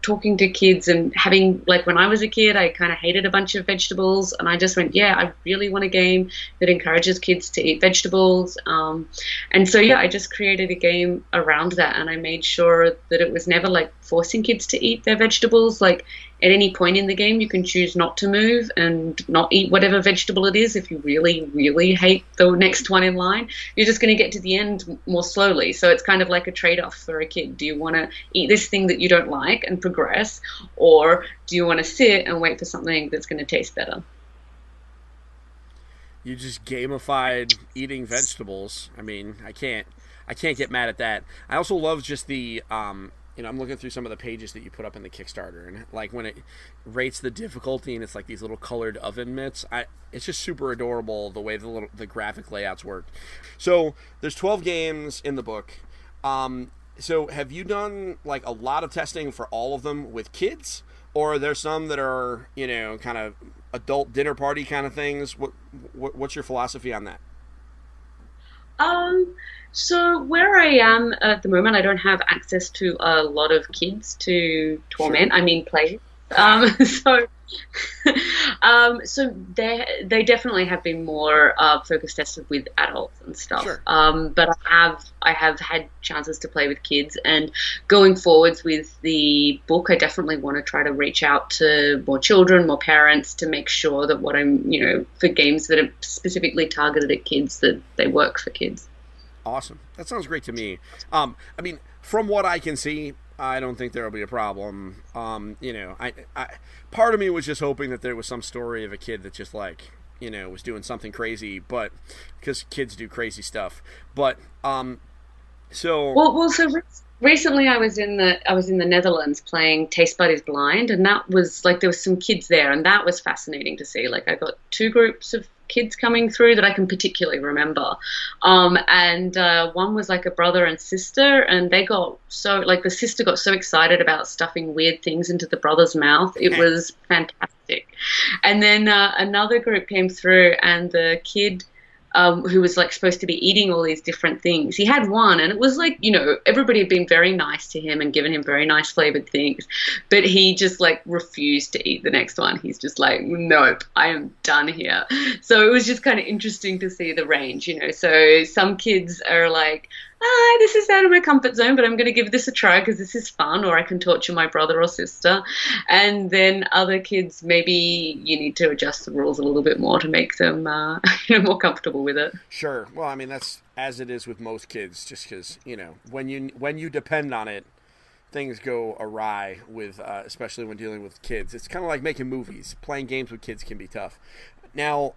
talking to kids and having, like, when I was a kid, I kind of hated a bunch of vegetables, and I just went, I really want a game that encourages kids to eat vegetables. And so, I just created a game around that, and I made sure that it was never like forcing kids to eat their vegetables. Like, at any point in the game, you can choose not to move and not eat whatever vegetable it is. If you really, really hate the next one in line, you're just going to get to the end more slowly. So it's kind of like a trade-off for a kid. Do you want to eat this thing that you don't like and progress, or do you want to sit and wait for something that's going to taste better? You just gamified eating vegetables. I mean, I can't get mad at that. I also love just the I'm looking through some of the pages that you put up in the Kickstarter, and like when it rates the difficulty and it's like these little colored oven mitts, it's just super adorable the way the graphic layouts work. So there's 12 games in the book. So have you done like a lot of testing for all of them with kids, or are there some that are, kind of adult dinner party kind of things? What's your philosophy on that? So where I am at the moment, I don't have access to a lot of kids to torment. Sure. Play. So they definitely have been more focus tested with adults and stuff. Sure. But I have had chances to play with kids, and going forwards with the book, I definitely want to try to reach out to more children, more parents, to make sure that what I'm, for games that are specifically targeted at kids, that they work for kids. Awesome. That sounds great to me. From what I can see, I don't think there'll be a problem. I part of me was just hoping that there was some story of a kid that just was doing something crazy, but because kids do crazy stuff. But so recently I was in the Netherlands playing Taste Bud is Blind, and that was like, there was some kids there, and that was fascinating to see. Like, I got two groups of kids coming through that I can particularly remember. And one was like a brother and sister, and they got the sister got so excited about stuffing weird things into the brother's mouth. It was fantastic. And then another group came through, and the kid who was like supposed to be eating all these different things, he had one, and it was like, everybody had been very nice to him and given him very nice flavored things, but he just like refused to eat the next one. He's just like, nope, I am done here. So it was just kind of interesting to see the range, so some kids are like, this is out of my comfort zone, but I'm going to give this a try because this is fun, or I can torture my brother or sister. And then other kids, maybe you need to adjust the rules a little bit more to make them more comfortable with it. Sure. Well, that's as it is with most kids, just because, when you depend on it, things go awry with, especially when dealing with kids. It's kind of like making movies. Playing games with kids can be tough. Now,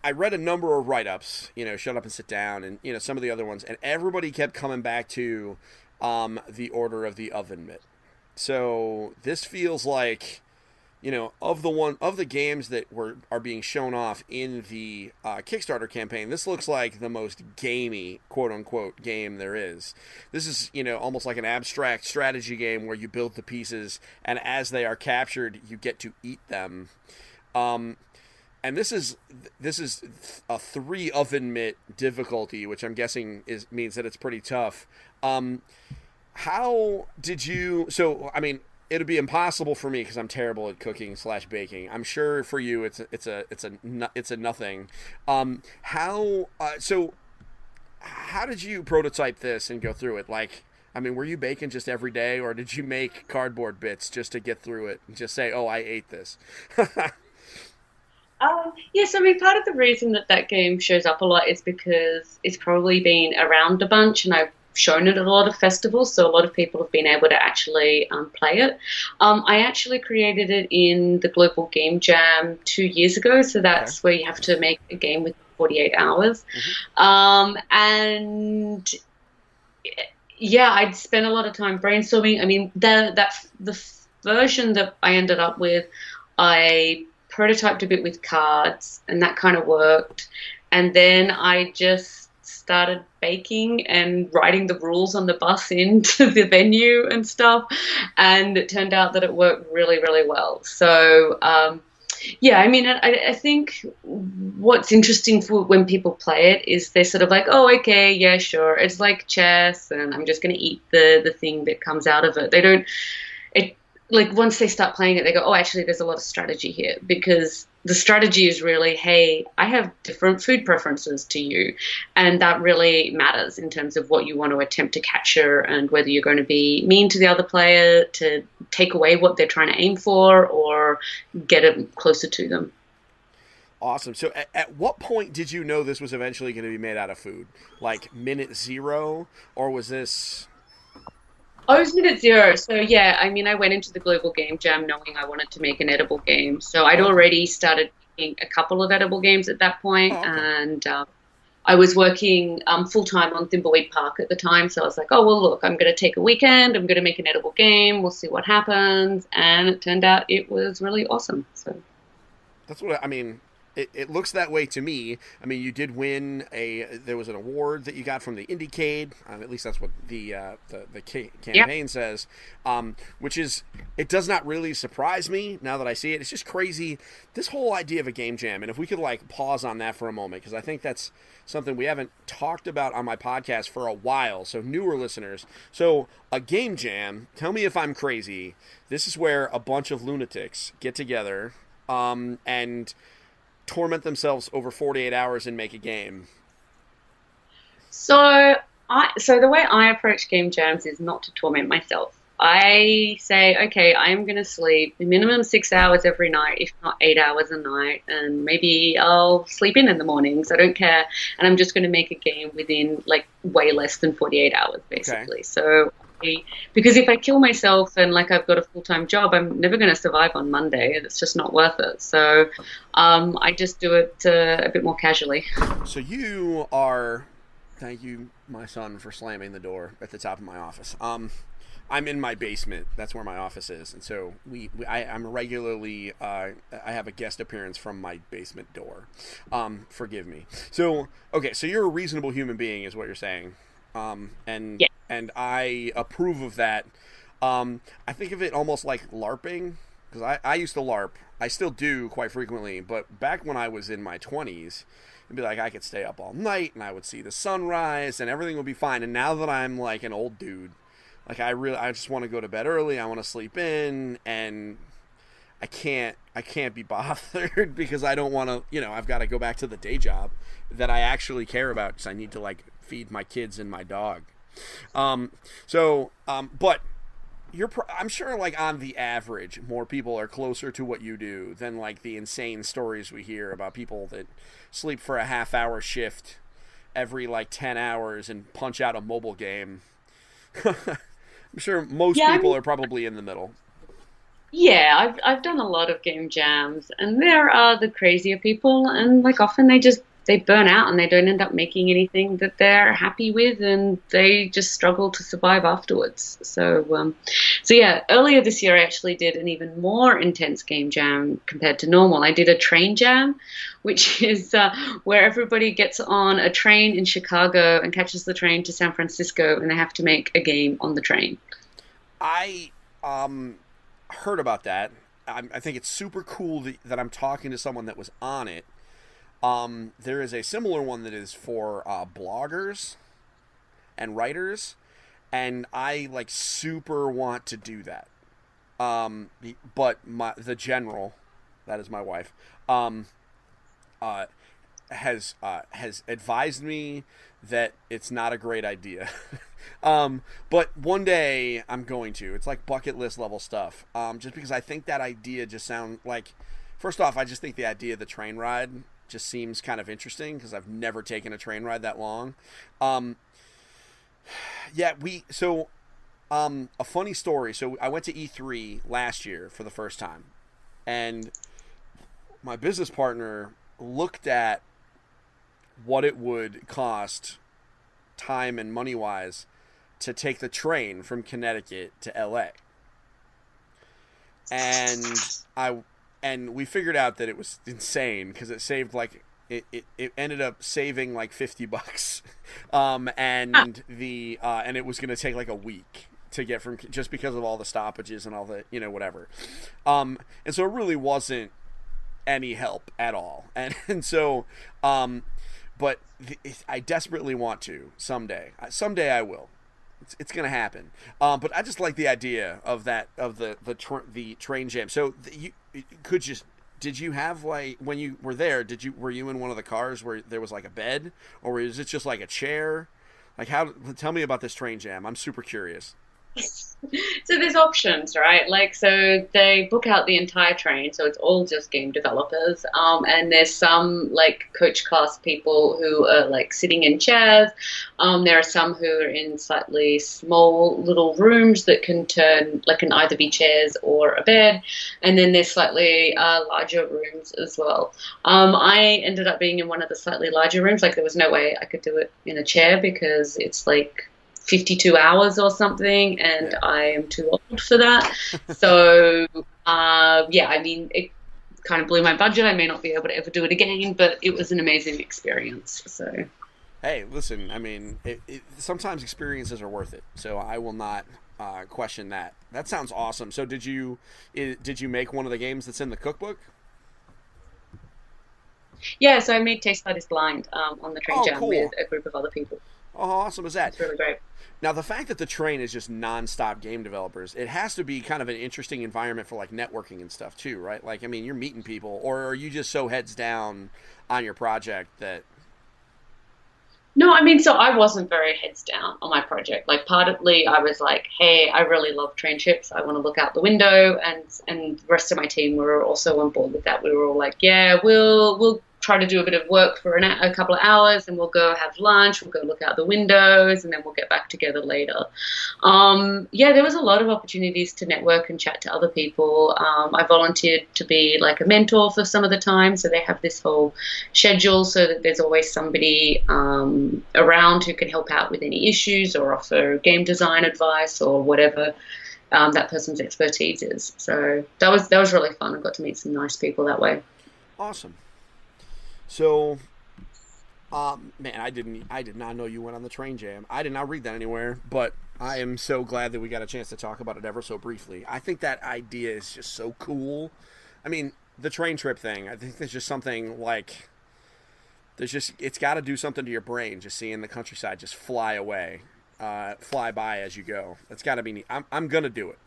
I read a number of write-ups, Shut Up and Sit Down, and, some of the other ones, and everybody kept coming back to the Order of the Oven Mitt. So this feels like, of the games that are being shown off in the Kickstarter campaign, this looks like the most gamey, quote-unquote, game there is. This is, almost like an abstract strategy game where you build the pieces, and as they are captured, you get to eat them. And this is a 3 oven mitt difficulty, which I'm guessing means that it's pretty tough. How did you? So it'd be impossible for me because I'm terrible at cooking / baking. I'm sure for you it's a nothing. How did you prototype this and go through it? Were you baking just every day, or did you make cardboard bits just to get through it and just say, "Oh, I ate this"? Yes, part of the reason that game shows up a lot is because it's probably been around a bunch, and I've shown it at a lot of festivals, so a lot of people have been able to actually play it. I actually created it in the Global Game Jam 2 years ago, so that's where you have to make a game within 48 hours. Mm-hmm. And yeah, I'd spent a lot of time brainstorming. The version that I ended up with, I prototyped a bit with cards, and that kind of worked. And then I just started baking and writing the rules on the bus into the venue and stuff. And it turned out that it worked really, really well. So, yeah, I mean, I think what's interesting for when people play it is they're sort of like, oh, okay, yeah, sure. It's like chess, and I'm just going to eat the thing that comes out of it. They don't, like once they start playing it, they go, oh, actually, there's a lot of strategy here, because the strategy is really, hey, I have different food preferences to you, and that really matters in terms of what you want to attempt to capture and whether you're going to be mean to the other player to take away what they're trying to aim for or get it closer to them. Awesome. So at what point did you know this was eventually going to be made out of food? Like minute zero, or was this... I was minute zero. So, yeah, I mean, I went into the Global Game Jam knowing I wanted to make an edible game. So I'd already started making a couple of edible games at that point. Oh, okay. And I was working full-time on Thimbleweed Park at the time. So I was like, oh, well, look, I'm going to take a weekend. I'm going to make an edible game. We'll see what happens. And it turned out it was really awesome. So That's what I mean. It looks that way to me. I mean, you did win there was an award that you got from the Indiecade. At least that's what the campaign says. Which is, it does not really surprise me now that I see it. It's just crazy. This whole idea of a game jam, and if we could like pause on that for a moment, because I think that's something we haven't talked about on my podcast for a while. So newer listeners. So a game jam, tell me if I'm crazy. This is where a bunch of lunatics get together, and torment themselves over 48 hours and make a game. So the way I approach game jams is not to torment myself. I say, okay, I'm going to sleep minimum 6 hours every night, if not 8 hours a night, and maybe I'll sleep in the mornings. I don't care. And I'm just going to make a game within like way less than 48 hours, basically. Okay. So because if I kill myself and like I've got a full-time job, I'm never going to survive on Monday. It's just not worth it. So I just do it a bit more casually. So you are, thank you, my son, for slamming the door at the top of my office. I'm in my basement. That's where my office is. And so I'm regularly, I have a guest appearance from my basement door. Forgive me. So, okay, so you're a reasonable human being is what you're saying. Yeah. And I approve of that. I think of it almost like LARPing, because I used to LARP. I still do quite frequently, but back when I was in my 20s, it'd be like I could stay up all night, and I would see the sunrise, and everything would be fine. And now that I'm like an old dude, like I just want to go to bed early, I want to sleep in, and I can't be bothered because I don't want to, I've got to go back to the day job that I actually care about, because I need to like feed my kids and my dog. But I'm sure like on the average, more people are closer to what you do than like the insane stories we hear about people that sleep for a half-hour shift every like 10 hours and punch out a mobile game. I'm sure most people are probably in the middle. Yeah, I've done a lot of game jams, and there are the crazier people, and like often they burn out and they don't end up making anything that they're happy with, and they just struggle to survive afterwards. So yeah, earlier this year I actually did an even more intense game jam compared to normal. I did a train jam, which is where everybody gets on a train in Chicago and catches the train to San Francisco, and they have to make a game on the train. I heard about that. I think it's super cool that I'm talking to someone that was on it. There is a similar one that is for bloggers and writers, and I like super want to do that. But the general, that is my wife, has advised me that it's not a great idea. But one day I'm going to. It's like bucket list level stuff. Just because I think that idea just sounds like, first off, I just think the idea of the train ride just seems kind of interesting because I've never taken a train ride that long. A funny story. So I went to E3 last year for the first time, and my business partner looked at what it would cost time and money wise to take the train from Connecticut to LA. And we figured out that it was insane because it saved like it ended up saving like $50, and it was going to take like a week to get from, just because of all the stoppages and all the, whatever. And so it really wasn't any help at all. And so, but I desperately want to someday. Someday I will. It's going to happen. But I just like the idea of that, of the train jam. So did you have, like, when you were there, were you in one of the cars where there was like a bed, or was it just like a chair? Like, tell me about this train jam. I'm super curious. So there's options, right? Like, so they book out the entire train, so it's all just game developers. And there's some like coach class people who are like sitting in chairs. There are some who are in slightly small little rooms that can either be chairs or a bed. And then there's slightly larger rooms as well. I ended up being in one of the slightly larger rooms. Like, there was no way I could do it in a chair because it's like 52 hours or something, and I am too old for that. So, I mean, it kind of blew my budget. I may not be able to ever do it again, but it was an amazing experience. So, hey, listen, I mean, sometimes experiences are worth it, so I will not question that. That sounds awesome. So did you make one of the games that's in the cookbook? Yeah, so I made Taste Bud is Blind on the train jam with a group of other people. Oh, how awesome is that? It's really great. Now, the fact that the train is just non-stop game developers, it has to be kind of an interesting environment for, like, networking and stuff, too, right? Like, I mean, you're meeting people, or are you just so heads down on your project that... No, I mean, so I wasn't very heads down on my project. Like, partly I was like, hey, I really love train trips. I want to look out the window, and the rest of my team were also on board with that. We were all like, yeah, we'll try to do a bit of work for a couple of hours, and we'll go have lunch, we'll go look out the windows, and then we'll get back together later. There was a lot of opportunities to network and chat to other people. I volunteered to be like a mentor for some of the time, so they have this whole schedule so that there's always somebody around who can help out with any issues or offer game design advice or whatever that person's expertise is. So that was really fun. I got to meet some nice people that way. Awesome. So, man, I did not know you went on the train jam. I did not read that anywhere, but I am so glad that we got a chance to talk about it ever so briefly. I think that idea is just so cool. I mean, the train trip thing, I think there's just something like, it's got to do something to your brain, just seeing the countryside just fly by as you go. It's got to be neat. I'm going to do it.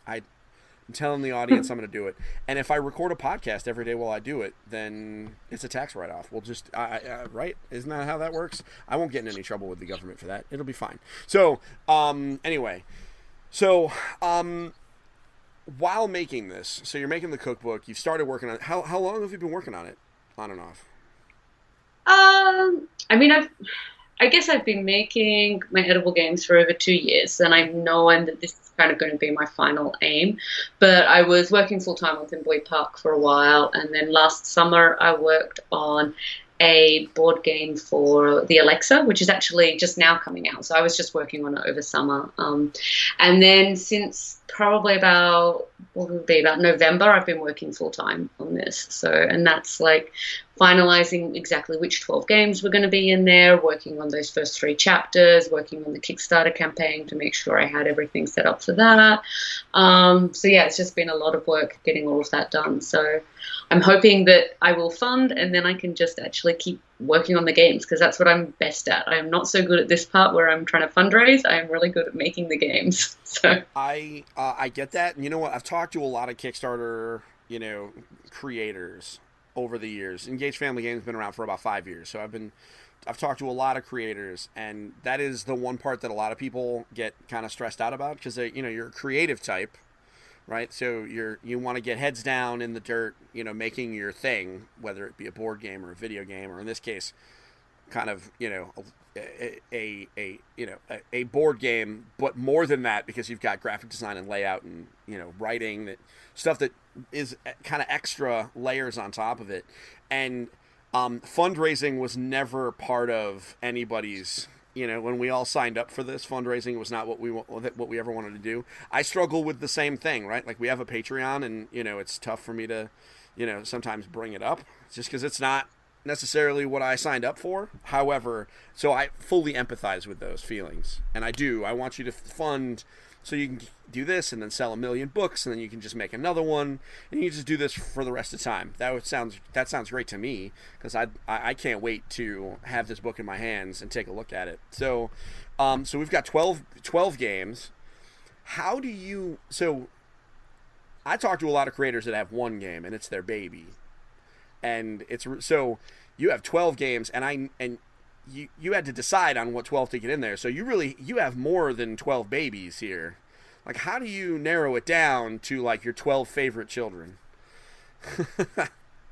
I'm telling the audience I'm going to do it. And if I record a podcast every day while I do it, then it's a tax write-off. We'll just, right? Isn't that how that works? I won't get in any trouble with the government for that. It'll be fine. So, anyway. So, while making this, so you're making the cookbook, you've started working on it. How long have you been working on it? On and off? I mean, I guess I've been making my edible games for over 2 years, and I've known that this is kind of going to be my final aim. But I was working full-time on Thimblewee Park for a while, and then last summer I worked on a board game for the Alexa, which is actually just now coming out. So I was just working on it over summer. And then since probably about November, I've been working full-time on this. So, and that's like finalizing exactly which 12 games were going to be in there, working on those first 3 chapters, working on the Kickstarter campaign to make sure I had everything set up for that. It's just been a lot of work getting all of that done. So I'm hoping that I will fund, and then I can just actually keep working on the games, because that's what I'm best at. I'm not so good at this part where I'm trying to fundraise. I'm really good at making the games. So I get that. And you know what? I've talked to a lot of Kickstarter, creators over the years. Engaged Family Games has been around for about 5 years. So I've talked to a lot of creators, and that is the one part that a lot of people get kind of stressed out about, because you're a creative type, right? So you want to get heads down in the dirt, making your thing, whether it be a board game or a video game, or in this case, kind of, a board game, but more than that, because you've got graphic design and layout and, writing, stuff that is kind of extra layers on top of it. And fundraising was never part of anybody's, when we all signed up for this, fundraising was not what we ever wanted to do. I struggle with the same thing, right? Like, we have a Patreon, and, it's tough for me to, sometimes bring it up, just because it's not necessarily what I signed up for. However, so I fully empathize with those feelings, and I do. I want you to fund so you can do this and then sell 1 million books, and then you can just make another one, and you just do this for the rest of the time. That sounds great to me, because I can't wait to have this book in my hands and take a look at it. So so we've got 12 games. How do you... So I talk to a lot of creators that have one game, and it's their baby. And it's... So you have 12 games, and you had to decide on what 12 to get in there. So you have more than 12 babies here. Like, how do you narrow it down to, like, your 12 favorite children? So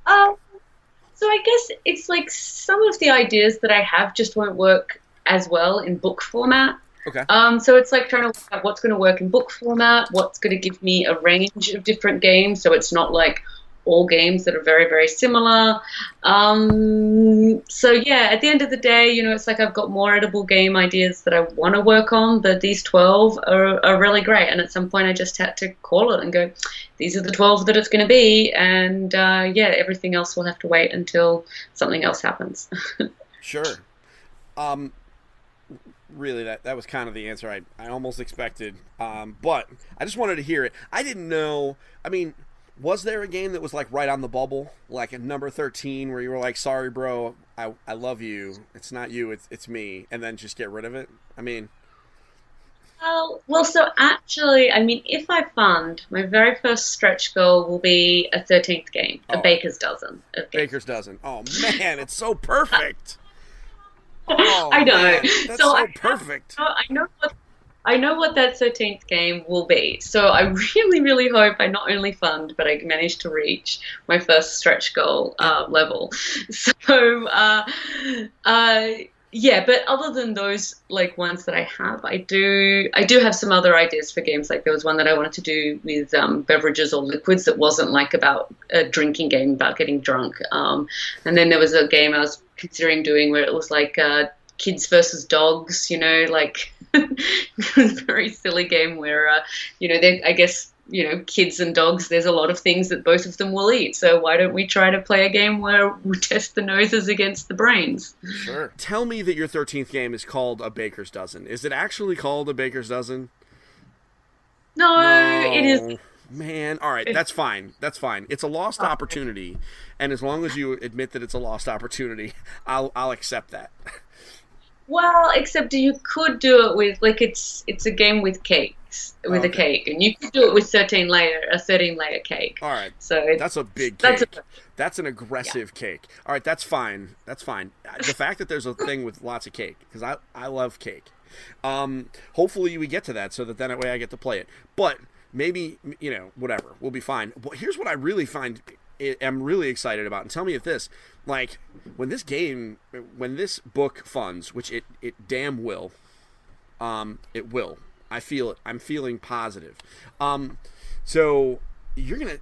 I guess it's like some of the ideas that I have just won't work as well in book format. Okay. So it's like trying to work out what's going to work in book format, what's going to give me a range of different games, so it's not like all games that are very, very similar. So yeah, at the end of the day, it's like I've got more edible game ideas that I want to work on, but these 12 are really great. And at some point I just had to call it and go, these are the 12 that it's going to be. And yeah, everything else will have to wait until something else happens. Sure. Really, that was kind of the answer I almost expected. But I just wanted to hear it. I didn't know, was there a game that was like right on the bubble, like at number 13, where you were like, sorry, bro, I love you. It's not you, it's me. And then just get rid of it? Well, so actually, if I fund, my very first stretch goal will be a 13th game, a baker's dozen. Baker's dozen. Oh, man, it's so perfect. Oh, I know. Man, that's so perfect. I know what that 13th game will be. So I really, really hope I not only fund, but I manage to reach my first stretch goal level. So, yeah, but other than those like ones that I have, I do have some other ideas for games. Like there was one that I wanted to do with beverages or liquids that wasn't like about a drinking game, about getting drunk. And then there was a game I was considering doing where it was like kids versus dogs, like it was a very silly game where, I guess, kids and dogs, there's a lot of things that both of them will eat. So why don't we try to play a game where we test the noses against the brains? Sure. Tell me that your 13th game is called a baker's dozen. Is it actually called a baker's dozen? No, it is. Man, all right, that's fine. That's fine. It's a lost opportunity, and as long as you admit that it's a lost opportunity, I'll accept that. Well, except you could do it with it's a game with cakes, with a cake, and you could do it with 13 layer cake. All right, so that's a big cake. That's an aggressive cake. All right, that's fine. That's fine. The fact that there's a thing with lots of cake, because I love cake. Hopefully we get to that, so that then that way I get to play it. But maybe whatever, we'll be fine. Well, here's what I really am really excited about, and tell me if this, like, when this book funds, which it damn will, it will. I feel it. I'm feeling positive. So you're gonna,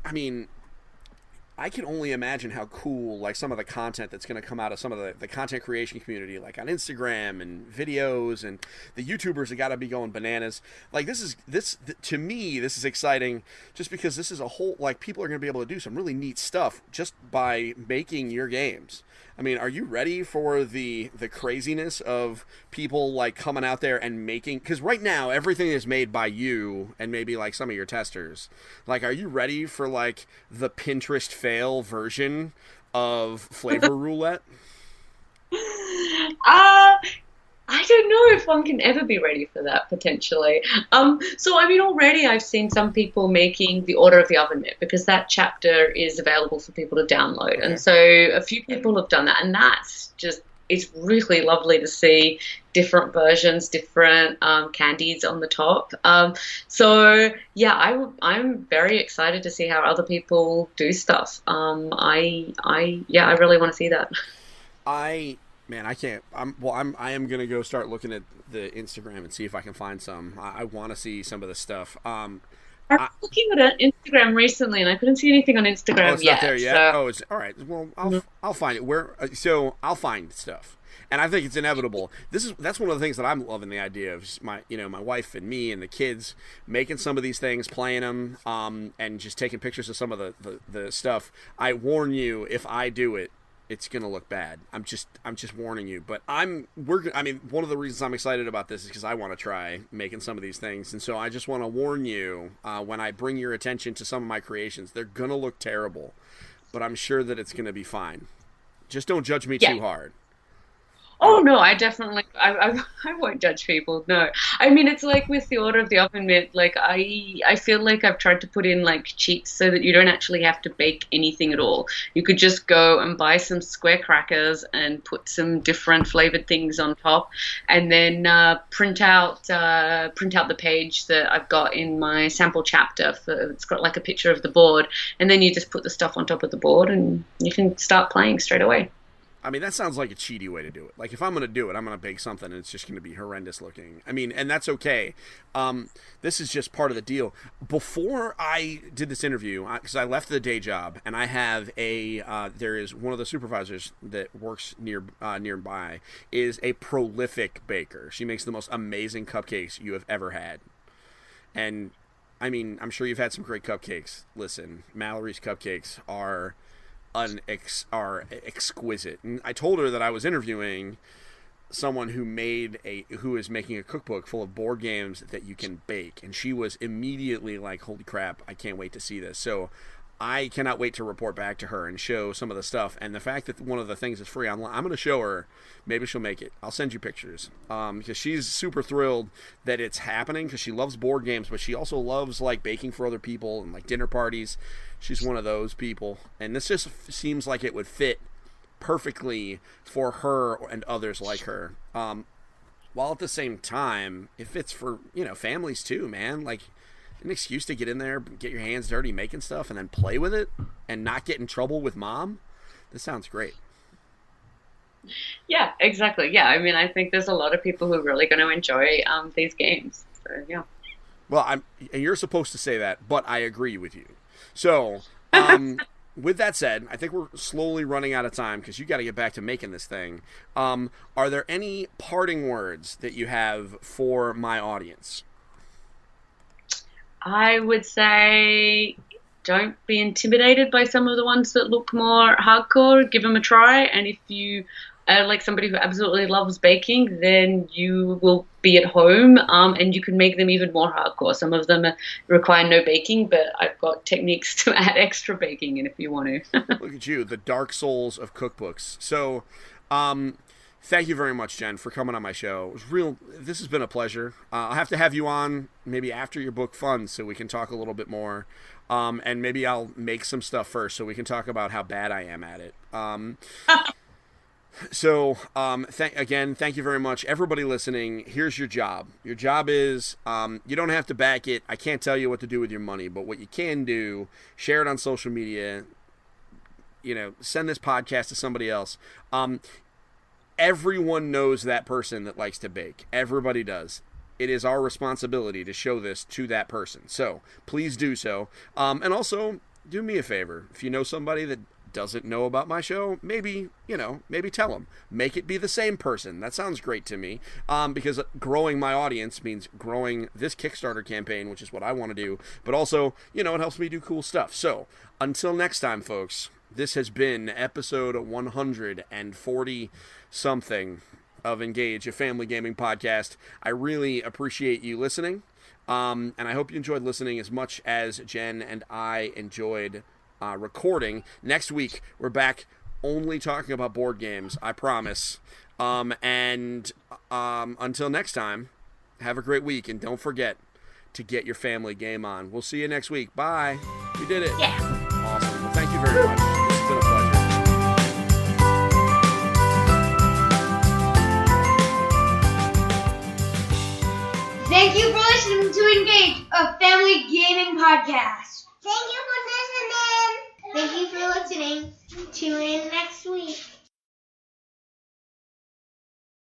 I can only imagine how cool, like, some of the content that's going to come out of some of the content creation community, like on Instagram and videos, and the YouTubers have got to be going bananas. Like, to me, this is exciting just because this is a whole, like, people are going to be able to do some really neat stuff just by making your games. Are you ready for the craziness of people, like, coming out there and making... Because right now, everything is made by you and maybe, like, some of your testers. Like, are you ready for, like, the Pinterest fail version of Flavor Roulette? I don't know if one can ever be ready for that, potentially. So, already I've seen some people making the Order of the Oven Mitt, because that chapter is available for people to download. Okay. And so a few people have done that, and that's just, it's really lovely to see different versions, different candies on the top. So, yeah, I'm very excited to see how other people do stuff. I really want to see that. Man, I can't. I am gonna go start looking at the Instagram and see if I can find some. I want to see some of the stuff. I was looking at Instagram recently, and I couldn't see anything on Instagram yet. It's not there yet. So. Oh, it's all right. Well, I'll find it. So I'll find stuff, and I think it's inevitable. That's one of the things that I'm loving, the idea of my wife and me and the kids making some of these things, playing them, and just taking pictures of some of the stuff. I warn you, if I do it, it's gonna look bad. I'm just warning you. But one of the reasons I'm excited about this is because I want to try making some of these things, and so I just want to warn you when I bring your attention to some of my creations, they're gonna look terrible, but I'm sure that it's gonna be fine. Just don't judge me too hard. Oh no, I definitely I won't judge people. No, I mean it's like with the Order of the Oven Mitt. Like I feel like I've tried to put in like cheats so that you don't actually have to bake anything at all. You could just go and buy some square crackers and put some different flavored things on top, and then print out the page that I've got in my sample chapter. It's got like a picture of the board, and then you just put the stuff on top of the board, and you can start playing straight away. I mean, that sounds like a cheaty way to do it. Like, if I'm going to do it, I'm going to bake something, and it's just going to be horrendous looking. I mean, and that's okay. This is just part of the deal. Before I did this interview, because I left the day job, and I have there is one of the supervisors that works nearby is a prolific baker. She makes the most amazing cupcakes you have ever had. And, I mean, I'm sure you've had some great cupcakes. Listen, Mallory's cupcakes are exquisite. And I told her that I was interviewing someone who is making a cookbook full of board games that you can bake, and she was immediately like, holy crap, I can't wait to see this. So I cannot wait to report back to her and show some of the stuff. And the fact that one of the things is free online, I'm going to show her. Maybe she'll make it. I'll send you pictures because she's super thrilled that it's happening because she loves board games, but she also loves like baking for other people and like dinner parties. She's one of those people, and this just seems like it would fit perfectly for her and others like her. While at the same time, it fits for families too, man. Like, an excuse to get in there, get your hands dirty making stuff, and then play with it, and not get in trouble with mom. This sounds great. Yeah, exactly. Yeah, I mean, I think there's a lot of people who are really going to enjoy these games. So yeah. Well, you're supposed to say that, but I agree with you. So, with that said, I think we're slowly running out of time because you got to get back to making this thing. Are there any parting words that you have for my audience? I would say don't be intimidated by some of the ones that look more hardcore. Give them a try, and if you are like somebody who absolutely loves baking, then you will be at home, and you can make them even more hardcore. Some of them require no baking, but I've got techniques to add extra baking in if you want to. Look at you, the Dark Souls of cookbooks. So, thank you very much, Jenn, for coming on my show. This has been a pleasure. I'll have to have you on maybe after your book Fun so we can talk a little bit more. And maybe I'll make some stuff first so we can talk about how bad I am at it. So, thank you very much. Everybody listening, here's your job. Your job is, you don't have to back it. I can't tell you what to do with your money, but what you can do, share it on social media, send this podcast to somebody else. Everyone knows that person that likes to bake. Everybody does. It is our responsibility to show this to that person. So please do so. And also do me a favor. If you know somebody that doesn't know about my show, maybe tell them. Make it be the same person. That sounds great to me. Because growing my audience means growing this Kickstarter campaign, which is what I want to do. But also, it helps me do cool stuff. So until next time, folks, this has been episode 140-something of Engage, a family gaming podcast. I really appreciate you listening. And I hope you enjoyed listening as much as Jenn and I enjoyed recording. Next week, we're back only talking about board games, I promise. And until next time, have a great week. And don't forget to get your family game on. We'll see you next week. Bye. We did it. Yeah. Awesome. Well, thank you very much. This has been a pleasure. Thank you for listening to Engage, a family gaming podcast. Thank you for listening. Thank you for listening. Tune in next week.